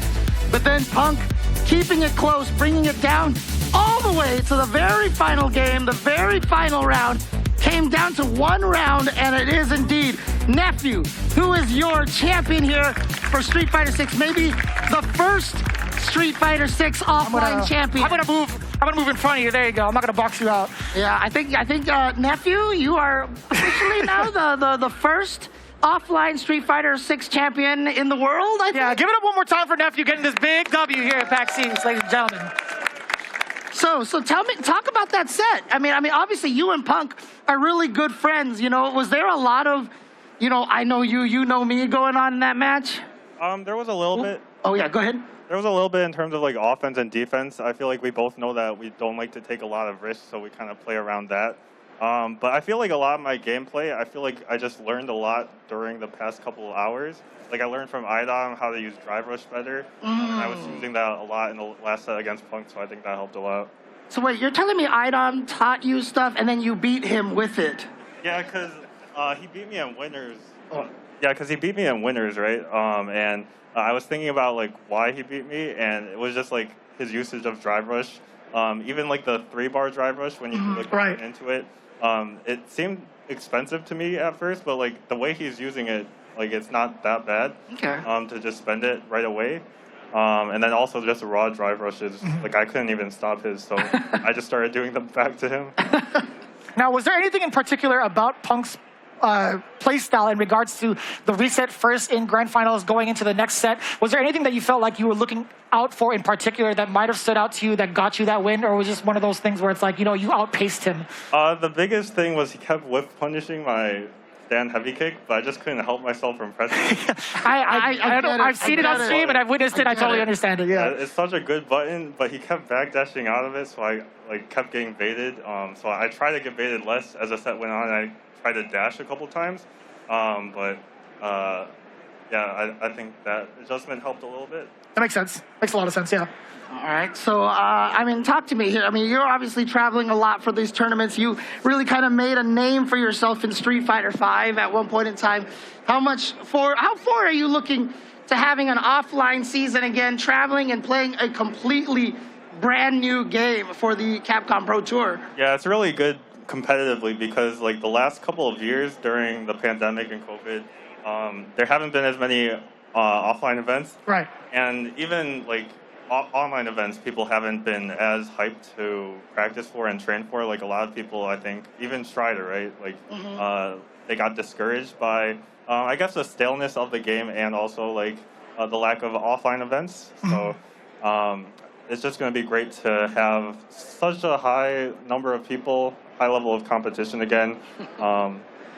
But then Punk keeping it close, bringing it down all the way to the very final game, the very final round. Came down to 1 round, and it is indeed Nephew, who is your champion here for Street Fighter 6. Maybe the first Street Fighter 6 offline champion. I'm gonna move in front of you. There you go. I'm not gonna box you out. Yeah, I think Nephew, you are officially now the first offline Street Fighter 6 champion in the world, I think. Yeah, give it up one more time for Nephew getting this big W here at PAX East, ladies and gentlemen. So talk about that set. I mean, obviously you and Punk are really good friends. You know, was there a lot of, I know you know me going on in that match? There was a little bit. Oh yeah, go ahead. There was a little bit in terms of like offense and defense. I feel like we both know that we don't like to take a lot of risks, so we kind of play around that. But I feel like a lot of my gameplay, I feel like I just learned a lot during the past couple of hours. Like I learned from iDom how to use drive rush better. And I was using that a lot in the last set against Punk, so I think that helped a lot. So wait, you're telling me iDom taught you stuff and then you beat him with it? Yeah, because he beat me in winners. Yeah, because he beat me in winners, right? And I was thinking about like why he beat me, and it was just like his usage of drive rush. Even like the 3-bar drive rush when you like run into it. It seemed expensive to me at first, but like the way he's using it, like it's not that bad. Okay. To just spend it right away. And then also just the raw drive rushes. Like I couldn't even stop his, so I just started doing them back to him. Now, was there anything in particular about Punk's play style in regards to the reset first in grand finals going into the next set? Was there anything that you felt like you were looking out for in particular that might have stood out to you that got you that win, or was it just one of those things where it's like, you know, you outpaced him? The biggest thing was he kept whiff punishing my stand heavy kick, but I just couldn't help myself from pressing it. I've seen it on stream and I've witnessed it. I totally understand it. Yeah. It's such a good button, but he kept backdashing out of it, so I like kept getting baited. So I tried to get baited less as the set went on. And I tried to dash a couple times, but yeah, I think that adjustment helped a little bit. That makes sense. Makes a lot of sense. Yeah. All right, so, I mean, talk to me here. I mean, you're obviously traveling a lot for these tournaments. You really kind of made a name for yourself in Street Fighter V at one point in time. How far are you looking to having an offline season again, traveling and playing a completely brand new game for the Capcom Pro Tour? Yeah, it's really good competitively because, like, the last couple of years during the pandemic and COVID, there haven't been as many offline events. Right. And even, like, online events, people haven't been as hyped to practice for and train for. Like a lot of people, I think, even Strider, right? Like they got discouraged by, I guess, the staleness of the game and also like the lack of offline events. So it's just going to be great to have such a high number of people, high level of competition again.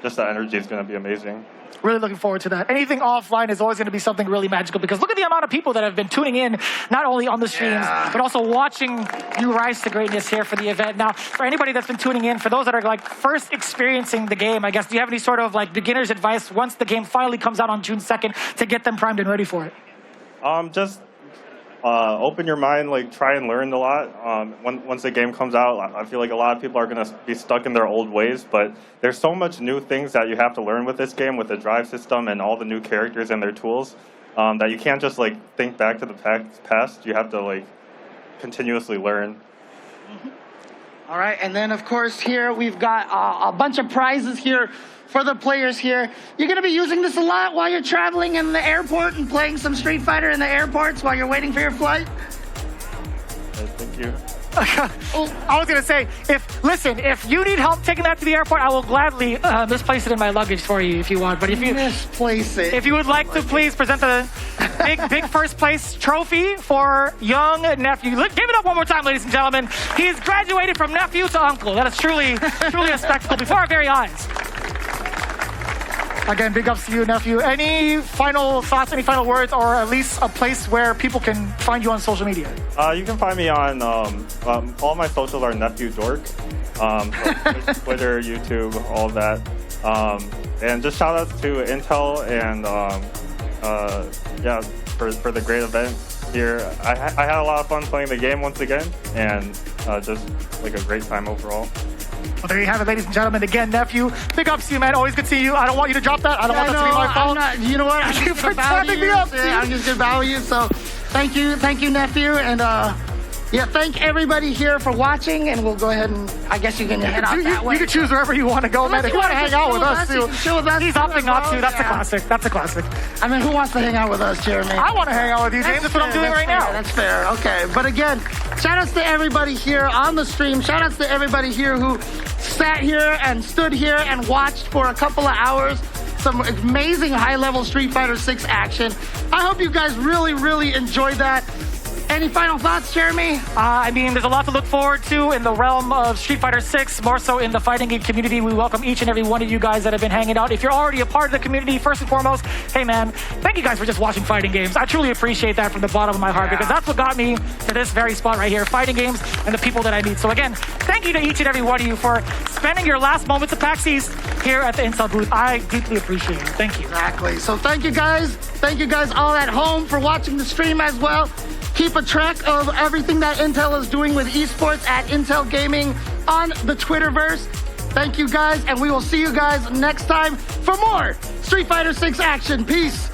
Just the energy is going to be amazing. Really looking forward to that. Anything offline is always going to be something really magical because look at the amount of people that have been tuning in, not only on the streams, but also watching you rise to greatness here for the event. Now, for anybody that's been tuning in, for those that are like first experiencing the game, I guess, do you have any sort of like beginner's advice once the game finally comes out on June 2nd to get them primed and ready for it? Just open your mind, like try and learn a lot. Once the game comes out, I feel like a lot of people are going to be stuck in their old ways, but there's so much new things that you have to learn with this game, with the drive system and all the new characters and their tools, that you can't just like think back to the past. You have to like continuously learn. All right, and then of course here we've got a bunch of prizes here for the players here. You're going to be using this a lot while you're traveling in the airport and playing some Street Fighter in the airports while you're waiting for your flight? Thank you. I was going to say, if you need help taking that to the airport, I will gladly misplace it in my luggage for you if you want. But if you misplace it, if you would like to please present the big first place trophy for young Nephew. Give it up one more time, ladies and gentlemen. He's graduated from nephew to uncle. That is truly a spectacle before our very eyes. Again, big ups to you, Nephew. Any final thoughts, any final words, or at least a place where people can find you on social media? You can find me on, all my socials are Nephew Dork. So Twitter, YouTube, all of that. And just shout outs to Intel and, yeah, for the great event here. I had a lot of fun playing the game once again, and just like a great time overall. Well, there you have it, ladies and gentlemen. Again, Nephew, big ups to you, man. Always good to see you. I don't want you to drop that. I don't want that to be my fault. You know what? I'm just going to bow to you. I'm just going to bow you. So thank you, Nephew. And yeah, thank everybody here for watching. And we'll go ahead and I guess you can head out that way. You can choose wherever you want to go, man. If you want to hang out with us, too. He's opting not to. That's a classic. That's a classic. I mean, who wants to hang out with us, Jeremy? I want to hang out with you, James. That's what I'm doing right now. That's fair. Okay. But again, shout outs to everybody here on the stream. Shout outs to everybody here who sat here and stood here and watched for a couple of hours some amazing high-level Street Fighter 6 action. I hope you guys really enjoyed that. Any final thoughts, Jeremy? I mean, there's a lot to look forward to in the realm of Street Fighter 6, more so in the fighting game community. We welcome each and every one of you guys that have been hanging out. If you're already a part of the community, first and foremost, hey man, thank you guys for just watching fighting games. I truly appreciate that from the bottom of my heart because that's what got me to this very spot right here, fighting games and the people that I meet. So again, thank you to each and every one of you for spending your last moments of PAX East here at the Intel booth. I deeply appreciate it. Thank you. Exactly. So thank you guys. Thank you guys all at home for watching the stream as well. Keep a track of everything that Intel is doing with esports at Intel Gaming on the Twitterverse. Thank you guys, and we will see you guys next time for more Street Fighter 6 action. Peace.